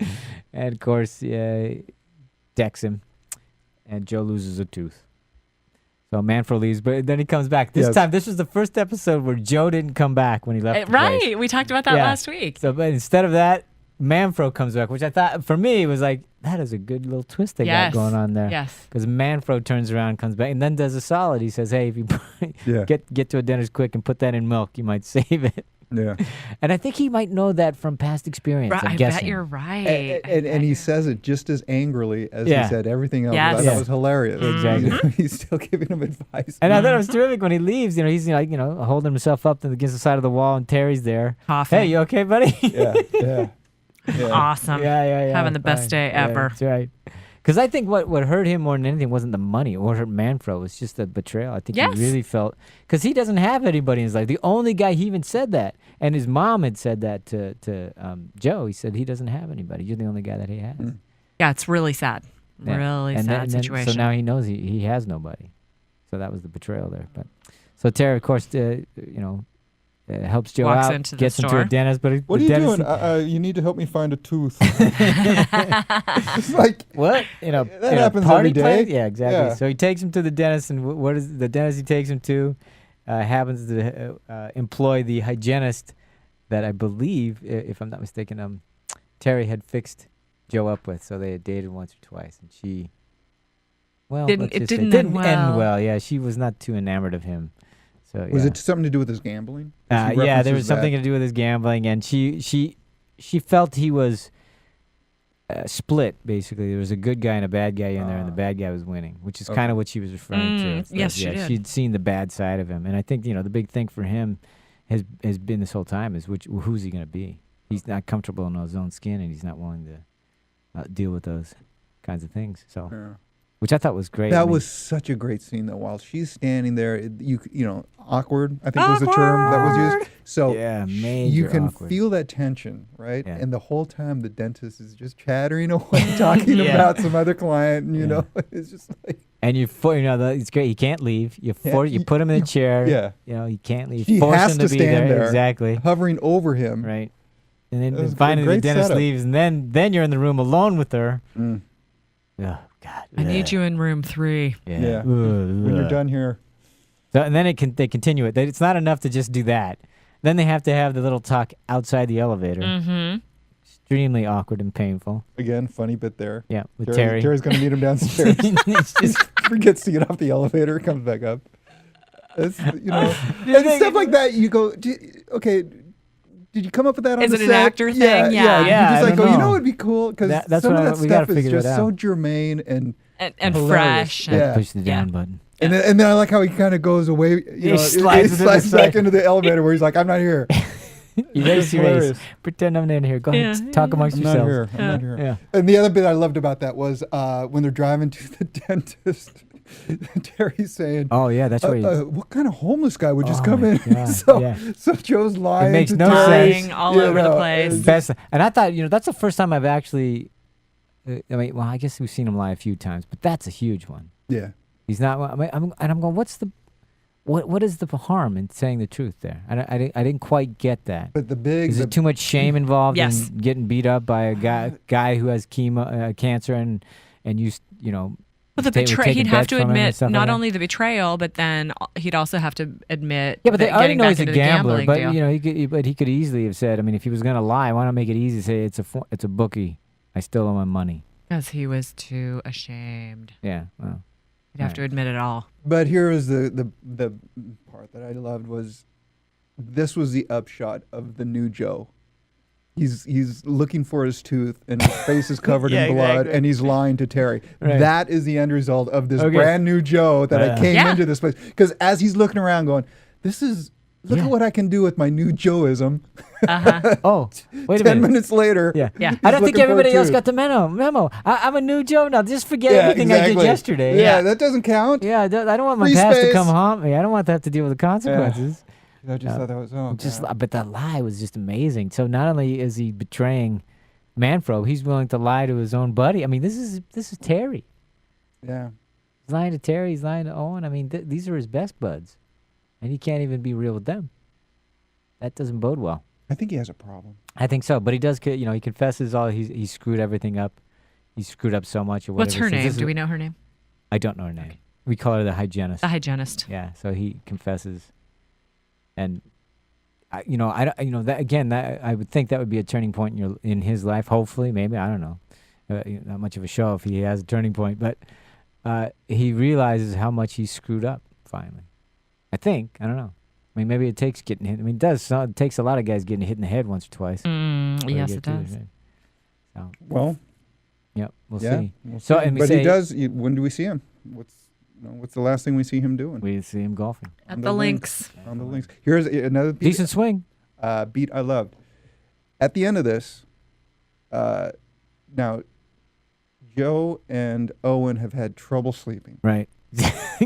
D: And of course, decks him, and Joe loses a tooth. So Manfro leaves, but then he comes back. This
F: Yes.
D: time, this was the first episode where Joe didn't come back when he left. the place.
E: Right. We talked about that
D: Yeah.
E: last week.
D: So, but instead of that, Manfro comes back, which I thought for me was like that is a good little twist they
E: Yes.
D: got going on there.
E: Yes.
D: Because Manfro turns around, comes back, and then does a solid. He says, "Hey, if you
F: Yeah.
D: get to a dentist quick and put that in milk, you might save it."
F: Yeah.
D: And I think he might know that from past experience.
E: Right,
D: I'm
E: I
D: guessing.
E: bet you're right.
F: And he says it just as angrily as
D: Yeah.
F: he said everything else.
E: Yes.
F: I thought
D: Yeah.
F: that was hilarious.
D: Exactly.
F: He's still giving him advice.
D: And I thought it was terrific when he leaves. He's like, holding himself up against the side of the wall, and Terry's there.
E: Coughing.
D: Hey, you okay, buddy?
F: Yeah.
E: Awesome.
D: Yeah.
E: Having the best
D: fine.
E: day
D: Yeah,
E: ever.
D: that's right. Because I think what hurt him more than anything wasn't the money. What hurt Manfro was just the betrayal. I think
E: Yes.
D: he really felt because he doesn't have anybody in his life. The only guy he even said that, and his mom had said that to Joe. He said he doesn't have anybody. You're the only guy that he has.
E: Yeah, it's really sad.
D: Yeah.
E: Really
D: And
E: sad
D: then-
E: situation.
D: So now he knows he has nobody. So that was the betrayal there. But so Terry, of course, helps Joe
E: Walks
D: out,
E: into the
D: gets him to a
E: store.
D: dentist. But
F: What are
D: the
F: you
D: dentist,
F: doing? You need to help me find a tooth. It's like,
D: What?
F: that
D: in a
F: happens
D: party
F: every day.
D: place? Yeah, exactly.
F: Yeah.
D: So he takes him to the dentist, and what is the dentist he takes him to happens to employ the hygienist that I believe, if I'm not mistaken, Terry had fixed Joe up with. So they had dated once or twice, and she, well,
E: Didn't-
D: let's
E: it
D: just say,
E: didn't
D: didn't
E: end
D: end
E: well.
D: well. Yeah, she was not too enamored of him. So
F: Was
D: yeah.
F: it something to do with his gambling? 'Cause he
D: Yeah, there
F: references
D: was something
F: that.
D: to do with his gambling, and she felt he was split. Basically, there was a good guy and a bad guy in there, and the bad guy was winning, which is kind of what she was referring to.
E: yes, she
D: yeah,
E: did.
D: she'd seen the bad side of him, and I think the big thing for him has been this whole time is who's he going to be? He's not comfortable in his own skin, and he's not willing to deal with those kinds of things. So.
F: Yeah.
D: Which I thought was great.
F: That
D: I mean,
F: was such a great scene, though. While she's standing there, you know, awkward, I think was the term that was used. So
D: yeah,
F: you
D: major
F: can
D: awkward.
F: feel that tension, right?
D: Yeah.
F: And the whole time the dentist is just chattering away, talking about some other client, and you know, it's just like.
D: And it's great. He can't leave. You put him in a chair.
F: Yeah.
D: You know, he can't leave.
F: She
D: Force
F: has
D: him
F: to
D: to be
F: stand there,
D: Exactly.
F: hovering over him.
D: Right. And then
F: That was a
D: finally the
F: great
D: dentist
F: setup.
D: leaves, and then you're in the room alone with her.
F: Mm.
D: Oh God.
E: I need you in room 3.
F: Yeah. When you're done here.
D: So and then they continue it. It's not enough to just do that. Then they have to have the little talk outside the elevator.
E: Mm-hmm.
D: Extremely awkward and painful.
F: Again, funny bit there.
D: Yeah, with Terry.
F: Terry's going to meet him downstairs.
D: It's just
F: Forgets to get off the elevator, comes back up. It's, you know, and stuff like that. You go, okay. Did you come up with that on
E: Is
F: the
E: it an
F: set?
E: actor thing?
F: Yeah.
E: Yeah.
F: You
D: Yeah,
F: just
D: I
F: like,
D: don't
F: you know
D: know.
F: what would be cool? Because
D: That's
F: some
D: what
F: of that
D: we gotta
F: stuff is
D: figure
F: just
D: that
F: so
D: out.
F: germane and
E: And
F: hilarious.
E: fresh.
F: Yeah.
D: push the down button.
F: And then I like how he kind of goes away. You know,
D: slides
F: he
D: to the
F: slides back
D: side.
F: into the elevator where he's like, "I'm not here.
D: You very
F: It's
D: serious.
F: hilarious.
D: Pretend I'm in here. Go ahead.
E: Yeah.
D: Talk amongst
F: I'm not
D: yourselves.
F: here. I'm not here."
D: Yeah.
F: And the other bit I loved about that was when they're driving to the dentist. Terry's saying,
D: Oh yeah, that's what.
F: "What kind of homeless guy would just
D: Oh
F: come
D: my
F: in?"
D: God,
F: so,
D: yeah.
F: so Joe's lying.
D: makes
F: to
D: no
F: Terry,
D: sense.
E: Lying all
F: you
E: over the
F: know,
E: place.
F: and-
D: Best, and I thought that's the first time I've actually. Well, I guess we've seen him lie a few times, but that's a huge one.
F: Yeah.
D: He's not. I'm going. What is the harm in saying the truth there? I didn't quite get that.
F: But the big,
D: Is it too much shame involved
E: Yes.
D: in getting beat up by a guy who has cancer and you know.
E: Well, the
D: would take
E: he'd
D: a
E: have
D: bet
E: to
D: from him and
E: admit
D: stuff
E: not
D: like that?
E: only the betrayal, but then he'd also have to admit.
D: Yeah, but they
E: that
D: already
E: getting
D: know
E: back
D: he's a
E: into the
D: gambler.
E: gambling
D: But
E: deal.
D: you know, he could easily have said, I mean, if he was gonna lie, why not make it easy? Say it's a bookie. I still owe my money.
E: Because he was too ashamed.
D: Yeah. Well,
E: He'd have to admit it all.
F: But here is the part that I loved was this was the upshot of the new Joe. He's looking for his tooth and his face is covered in blood
D: exactly.
F: and he's lying to Terry.
D: Right.
F: That is the end result of this
D: Okay.
F: brand new Joe that I came
E: Yeah.
F: into this place. Because as he's looking around going, look at what I can do with my new Joeism.
D: oh, wait a
F: 10
D: minute.
F: minutes later.
D: Yeah.
E: Yeah.
D: I don't think
F: looking for a
D: everybody else
F: tooth.
D: got the memo. I'm a new Joe now. Just forget
F: Yeah,
D: everything I did
F: exactly.
D: yesterday.
F: Yeah, that doesn't count.
D: Yeah, I don't want my
F: Free
D: past to
F: space.
D: come haunt me. I don't want to have to deal with the consequences.
F: I just thought that was
D: But the lie was just amazing. So not only is he betraying Manfro, he's willing to lie to his own buddy. I mean, this is Terry.
F: yeah.
D: He's lying to Terry. He's lying to Owen. I mean, these are his best buds, and he can't even be real with them. That doesn't bode well.
F: I think he has a problem.
D: I think so, but he does. You know, he confesses all. He screwed everything up. He screwed up so much. Or whatever.
E: What's her
D: He says,
E: name?
D: "This is
E: Do we know her name?
D: I don't know her name. We call her the hygienist.
E: The hygienist.
D: Yeah, so he confesses, and that again, that I would think that would be a turning point in his life. Hopefully, maybe I don't know, not much of a show if he has a turning point, but he realizes how much he screwed up. Finally, I think I don't know. I mean, maybe it takes getting hit. I mean, it takes a lot of guys getting hit in the head once or twice. before they
E: Yes,
D: get
E: it
D: to
E: does.
D: it. So,
F: Well,
D: yep, we'll
F: yeah.
D: see.
F: We'll
D: So,
F: see.
D: and we
F: but
D: say-
F: he does. When do we see him? What's the last thing we see him doing?
D: We see him golfing.
E: At
F: On
E: the links.
F: On the links. Here's another piece,
D: Decent swing.
F: beat I loved. At the end of this, now Joe and Owen have had trouble sleeping.
D: Right.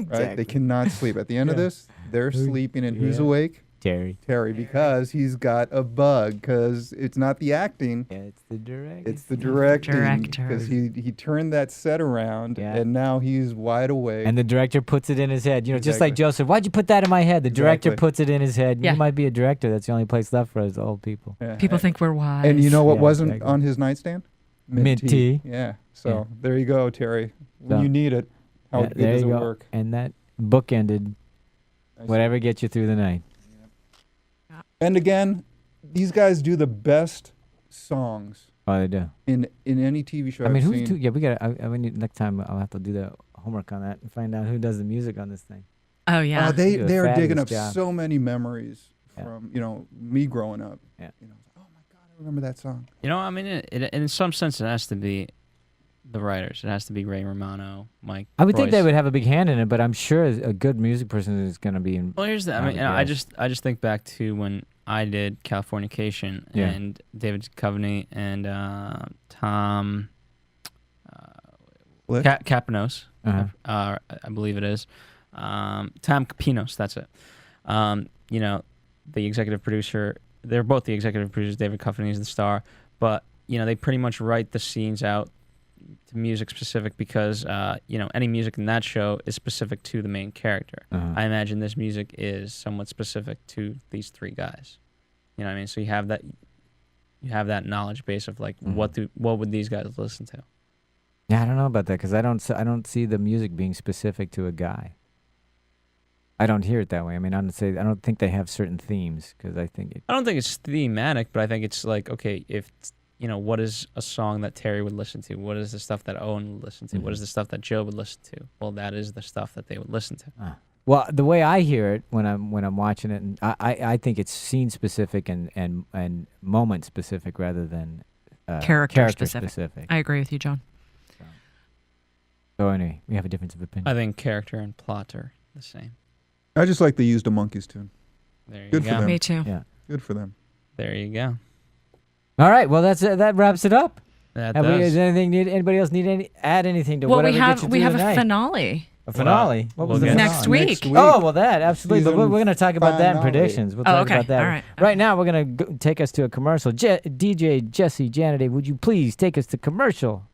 F: Right? They cannot sleep. At the end of
D: Yeah.
F: this, they're sleeping, and who's
D: Yeah.
F: awake?
D: Terry.
F: Terry, because he's got a bug. Because it's not the acting.
D: Yeah, it's the director.
F: It's the directing.
E: Director.
F: Because he turned that set around,
D: Yeah.
F: and now he's wide awake.
D: And the director puts it in his head. You know, just like
F: Exactly.
D: Joseph. Why'd you put that in my head? The director
F: Exactly.
D: puts it in his head.
E: Yeah.
D: You might be a director. That's the only place left for us old people.
F: Yeah.
E: People think we're wise.
F: And you know what
D: Yeah,
F: wasn't
D: exactly.
F: on his nightstand?
D: Mint tea.
F: Yeah. So there you go, Terry. When
D: So-
F: you need it, how
D: Yeah,
F: good
D: there
F: does it
D: you go.
F: work?
D: And that book ended.
F: I see.
D: Whatever gets you through the night.
F: And again, these guys do the best songs
D: Oh, they do.
F: in any TV show
D: I mean,
F: I've
D: who's
F: seen.
D: too? Yeah, we got. I need next time. I'll have to do the homework on that and find out who does the music on this thing.
E: Oh yeah.
F: They
D: do a
F: are digging
D: fabulous
F: up
D: job.
F: so many memories
D: Yeah.
F: from me growing up.
D: Yeah.
F: Oh my God, I remember that song.
C: I mean, in some sense, it has to be the writers. It has to be Ray Romano, Mike.
D: I would think they
C: Royce.
D: would have a big hand in it, but I'm sure a good music person is going to be in.
C: Well, here's the. I
D: I
C: mean,
D: would
C: I
D: guess.
C: just think back to when I did Californication
D: Yeah.
C: and David Duchovny and Tom
F: Flick?
C: Capanos,
D: Uh-huh.
C: I believe it is. Tom Capinos, that's it. The executive producer. They're both the executive producers. David Duchovny is the star, but they pretty much write the scenes out to music specific because any music in that show is specific to the main character.
D: Uh-huh.
C: I imagine this music is somewhat specific to these three guys. You know what I mean? So you have that knowledge base of like what would these guys listen to?
D: Yeah, I don't know about that because I don't see the music being specific to a guy. I don't hear it that way. I mean, I don't think they have certain themes because I
C: don't think it's thematic, but I think it's like, okay, if what is a song that Terry would listen to? What is the stuff that Owen would listen to? What is the stuff that Joe would listen to? Well, that is the stuff that they would listen to.
D: Well, the way I hear it when I'm watching it, and I think it's scene specific and moment specific rather than
E: Character specific. I agree with you, John.
D: So anyway, we have a difference of opinion.
C: I think character and plot are the same.
F: I just like they used a Monkeys tune.
C: There you
F: Good for
C: go.
F: them.
E: Me too.
D: Yeah.
F: Good for them.
C: There you go.
D: All right. Well, that wraps it up.
C: That
D: Have we,
C: does.
D: does anybody else need add anything to
E: Well,
D: whatever
E: we
D: gets
E: have
D: you
E: we
D: through
E: have
D: the
E: a
D: night?
E: finale.
D: A finale. What was
C: we'll
D: the
C: get-
D: finale?
E: Next week.
D: Oh, well, that absolutely. But we're
F: Season
D: going to talk about that in
F: finale.
D: predictions. We'll
E: Oh,
D: talk
E: okay.
D: about that.
E: All right.
D: Right now, we're going to take us to a commercial. DJ Jesse Janiday, would you please take us to commercial?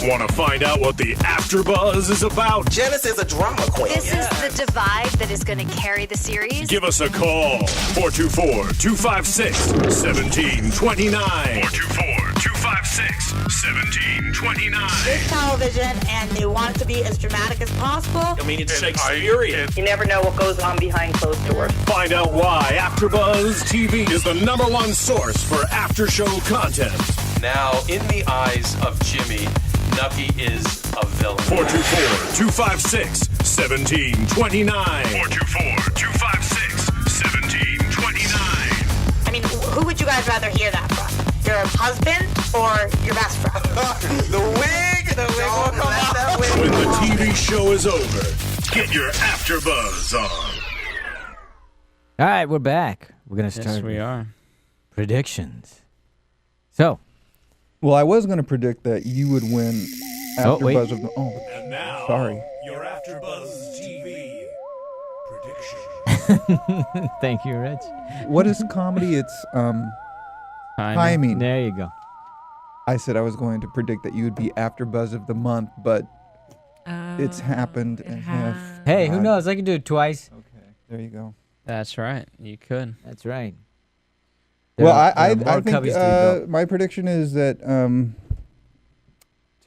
A: Want to find out what the AfterBuzz is about?
G: Janice is a drama queen.
H: This is the divide that is going to carry the series.
A: Give us a call. 424-256-1729. 424-256-1729.
I: It's television, and they want it to be as dramatic as possible.
G: I mean, it's Shakespearean.
I: You never know what goes on behind closed doors.
A: Find out why AfterBuzz TV is the #1 source for after-show content.
J: Now, in the eyes of Jimmy, Nucky is a villain.
A: 424-256-1729. 424-256-1729.
I: I mean, who would you guys rather hear that from? Your husband or your best friend?
G: The wig will come out.
A: When the TV show is over, get your AfterBuzz on.
D: All right, we're back. We're going to start
C: Yes, we are.
D: predictions. So,
F: Well, I was going to predict that you would win
D: Oh, wait.
F: AfterBuzz of the. Oh,
A: And now,
F: sorry.
A: your AfterBuzz TV prediction.
D: thank you, Rich.
F: What is comedy? It's timing.
D: There you go.
F: I said I was going to predict that you would be AfterBuzz of the month, but it's happened.
E: It
F: and
E: has.
D: Hey, who knows? I can do it twice.
F: Okay, there you go.
C: That's right. You could.
D: That's right.
F: Well,
D: There are
F: I
D: more
F: think
D: cubbies to be built.
F: my prediction is that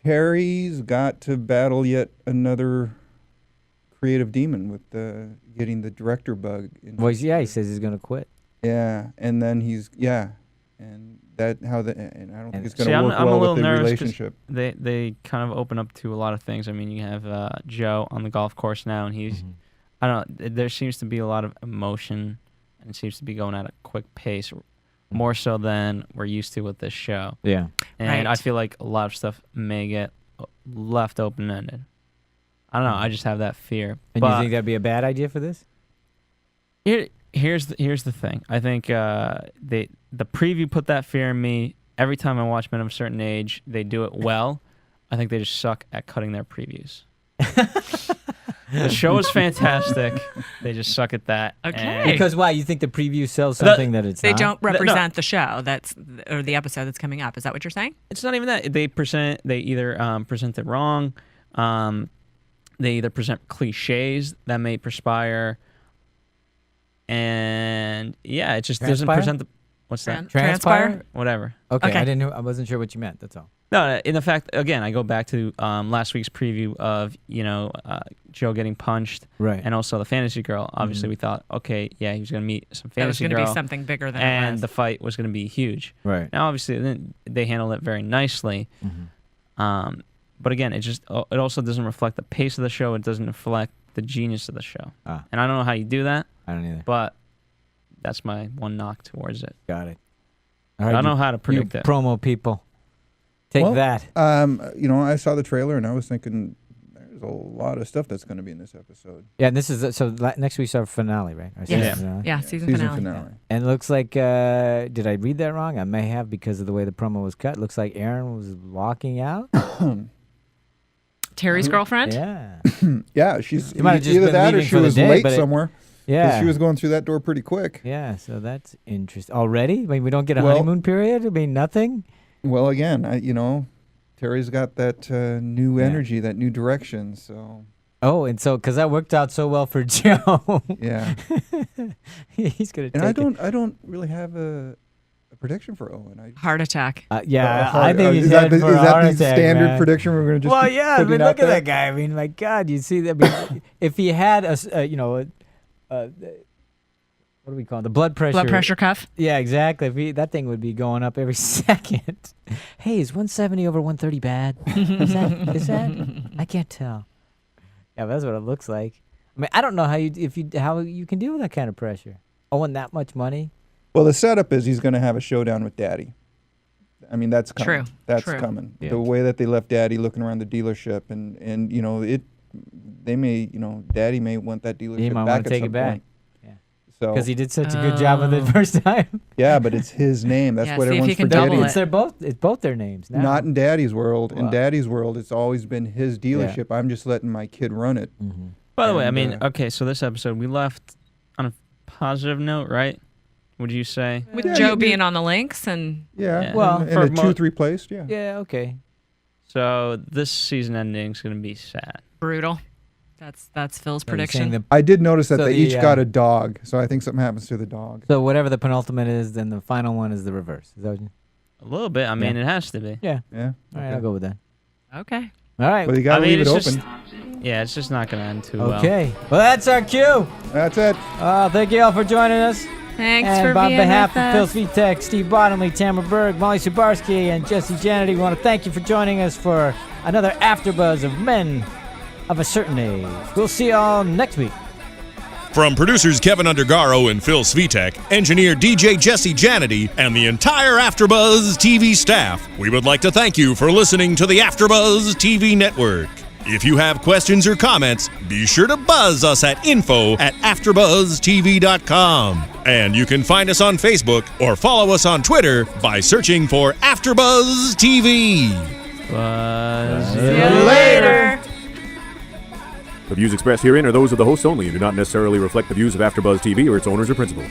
F: Terry's got to battle yet another creative demon with getting the director bug.
D: Well, yeah, he says he's going to quit.
F: Yeah, and then and that and I don't think it's going
C: See,
F: to
C: I'm
F: work
C: a
F: well
C: little
F: with the
C: nervous 'cause
F: relationship.
C: they kind of open up to a lot of things. I mean, you have Joe on the golf course now, and he's I don't know. There seems to be a lot of emotion, and it seems to be going at a quick pace, more so than we're used to with this show.
D: Yeah.
C: And
E: Right.
C: I feel like a lot of stuff may get left open-ended. I don't know. I just have that fear.
D: And
C: but
D: you think that'd be a bad idea for this?
C: Here's the thing. I think the preview put that fear in me. Every time I watch Men of a Certain Age, they do it well. I think they just suck at cutting their previews. The show is fantastic. They just suck at that.
E: Okay.
C: And
D: Because why? You think the preview sells something that it's
E: They
D: not?
E: don't represent the show or the episode that's coming up. Is that what you're saying?
C: it's not even that. They either present it wrong. They either present cliches that may perspire. And yeah, it just doesn't present the. What's that?
D: Transpire?
C: Whatever.
D: Okay,
E: Okay.
D: I wasn't sure what you meant. That's all.
C: No, in the fact, again, I go back to last week's preview of, Joe getting punched.
D: Right.
C: And also the fantasy girl. Obviously, we thought, okay, yeah, he was going to meet some
E: That was
C: fantasy
E: going to
C: girl.
E: be something bigger than it
C: and
E: was.
C: the fight was going to be huge.
D: Right.
C: Now, obviously, they handled it very nicely. But again, it also doesn't reflect the pace of the show. It doesn't reflect the genius of the show.
D: Ah.
C: And I don't know how you do that.
D: I don't either.
C: But that's my one knock towards it.
D: Got it.
C: I don't know how to predict
D: you
C: it.
D: promo people. Take that.
F: I saw the trailer and I was thinking there's a lot of stuff that's going to be in this episode.
D: Yeah, and this is next week's our finale, right? Our
E: Yes.
D: season finale.
E: Yeah, season finale.
D: And it looks like, did I read that wrong? I may have because of the way the promo was cut. Looks like Aaron was walking out.
E: Terry's girlfriend?
D: Yeah.
F: Yeah, she's
D: She might have just
F: either
D: been
F: that or
D: leaving
F: she
D: for the
F: was
D: day,
F: late
D: but
F: somewhere.
D: Yeah.
F: 'Cause she was going through that door pretty quick.
D: Yeah, so that's interesting. Already? I mean, we don't get a
F: Well-
D: honeymoon period? I mean, nothing?
F: Well, again, Terry's got that new energy, that new direction. So
D: Oh, and so because that worked out so well for Joe.
F: yeah,
D: He's gonna.
F: and
D: take
F: I don't really have a prediction for Owen.
E: Heart attack.
D: Yeah, I think he's
F: is that
D: headed
F: the,
D: for
F: is
D: a
F: that
D: heart
F: the
D: attack,
F: standard
D: man.
F: prediction we're going to just?
D: Well,
F: keep
D: yeah. I
F: putting
D: mean,
F: out
D: look at
F: there?
D: that guy. I mean, my God, you see that? I mean, if he had what do we call it? The blood pressure.
E: Blood pressure cuff?
D: Yeah, exactly. That thing would be going up every second. Hey, is 170 over 130 bad? Is that? I can't tell. Yeah, but that's what it looks like. I mean, I don't know how you can deal with that kind of pressure. Owing that much money.
F: Well, the setup is he's going to have a showdown with Daddy. I mean, that's coming.
E: True.
F: That's
E: True.
F: coming.
D: Yeah.
F: The way that they left Daddy looking around the dealership, and Daddy may want that dealership
D: He might
F: back
D: want to
F: at
D: take
F: some
D: it back.
F: point. So
D: Because he did such a good job with it first time.
F: yeah, but it's his name. That's
E: Yeah,
F: what
E: see if
F: everyone's
E: he can
F: forgetting.
E: double it.
D: It's both their names now.
F: Not in Daddy's world. In
D: Wow.
F: Daddy's world, it's always been his dealership. I'm just letting my kid run it.
D: Mm-hmm.
C: By the way, I
F: And,
C: mean, okay, so this episode, we left on a positive note, right? Would you say?
E: With
F: Yeah,
E: Joe
F: you-
E: being on the links and
F: Yeah.
C: Yeah.
D: Well,
F: in
C: for
F: a 2-3 place. Yeah.
D: Yeah, okay.
C: So this season ending is going to be sad.
E: brutal. That's Phil's
D: So you're saying
E: prediction.
D: the-
F: I did notice that
D: So
F: they
D: the,
F: each got a dog, so I think something happens to the dog.
D: So whatever the penultimate is, then the final one is the reverse. Is that what you?
C: A little bit. I mean, it has to be.
D: Yeah.
F: Yeah.
D: All right, I'll go with that.
E: Okay.
D: All right.
F: Well, you got to leave it
C: it's
F: open.
C: Yeah, it's just not going to end too well.
D: Okay. Well, that's our cue.
F: That's it.
D: Thank you all for joining us.
E: Thanks
D: And
E: for
D: on
E: being
D: behalf
E: with
D: of
E: us.
D: Phil Svitek, Steve Bottomley, Tamara Berg, Molly Subarski, and Jesse Janity, we want to thank you for joining us for another AfterBuzz of Men of a Certain Age. We'll see you all next week.
A: From producers Kevin Undergaro and Phil Svitek, engineer DJ Jesse Janity, and the entire AfterBuzz TV staff, we would like to thank you for listening to the AfterBuzz TV network. If you have questions or comments, be sure to buzz us at info@AfterBuzzTV.com. And you can find us on Facebook or follow us on Twitter by searching for AfterBuzz TV.
C: Buzz.
E: See you later.
K: The views expressed herein are those of the hosts only and do not necessarily reflect the views of AfterBuzz TV or its owners or principals.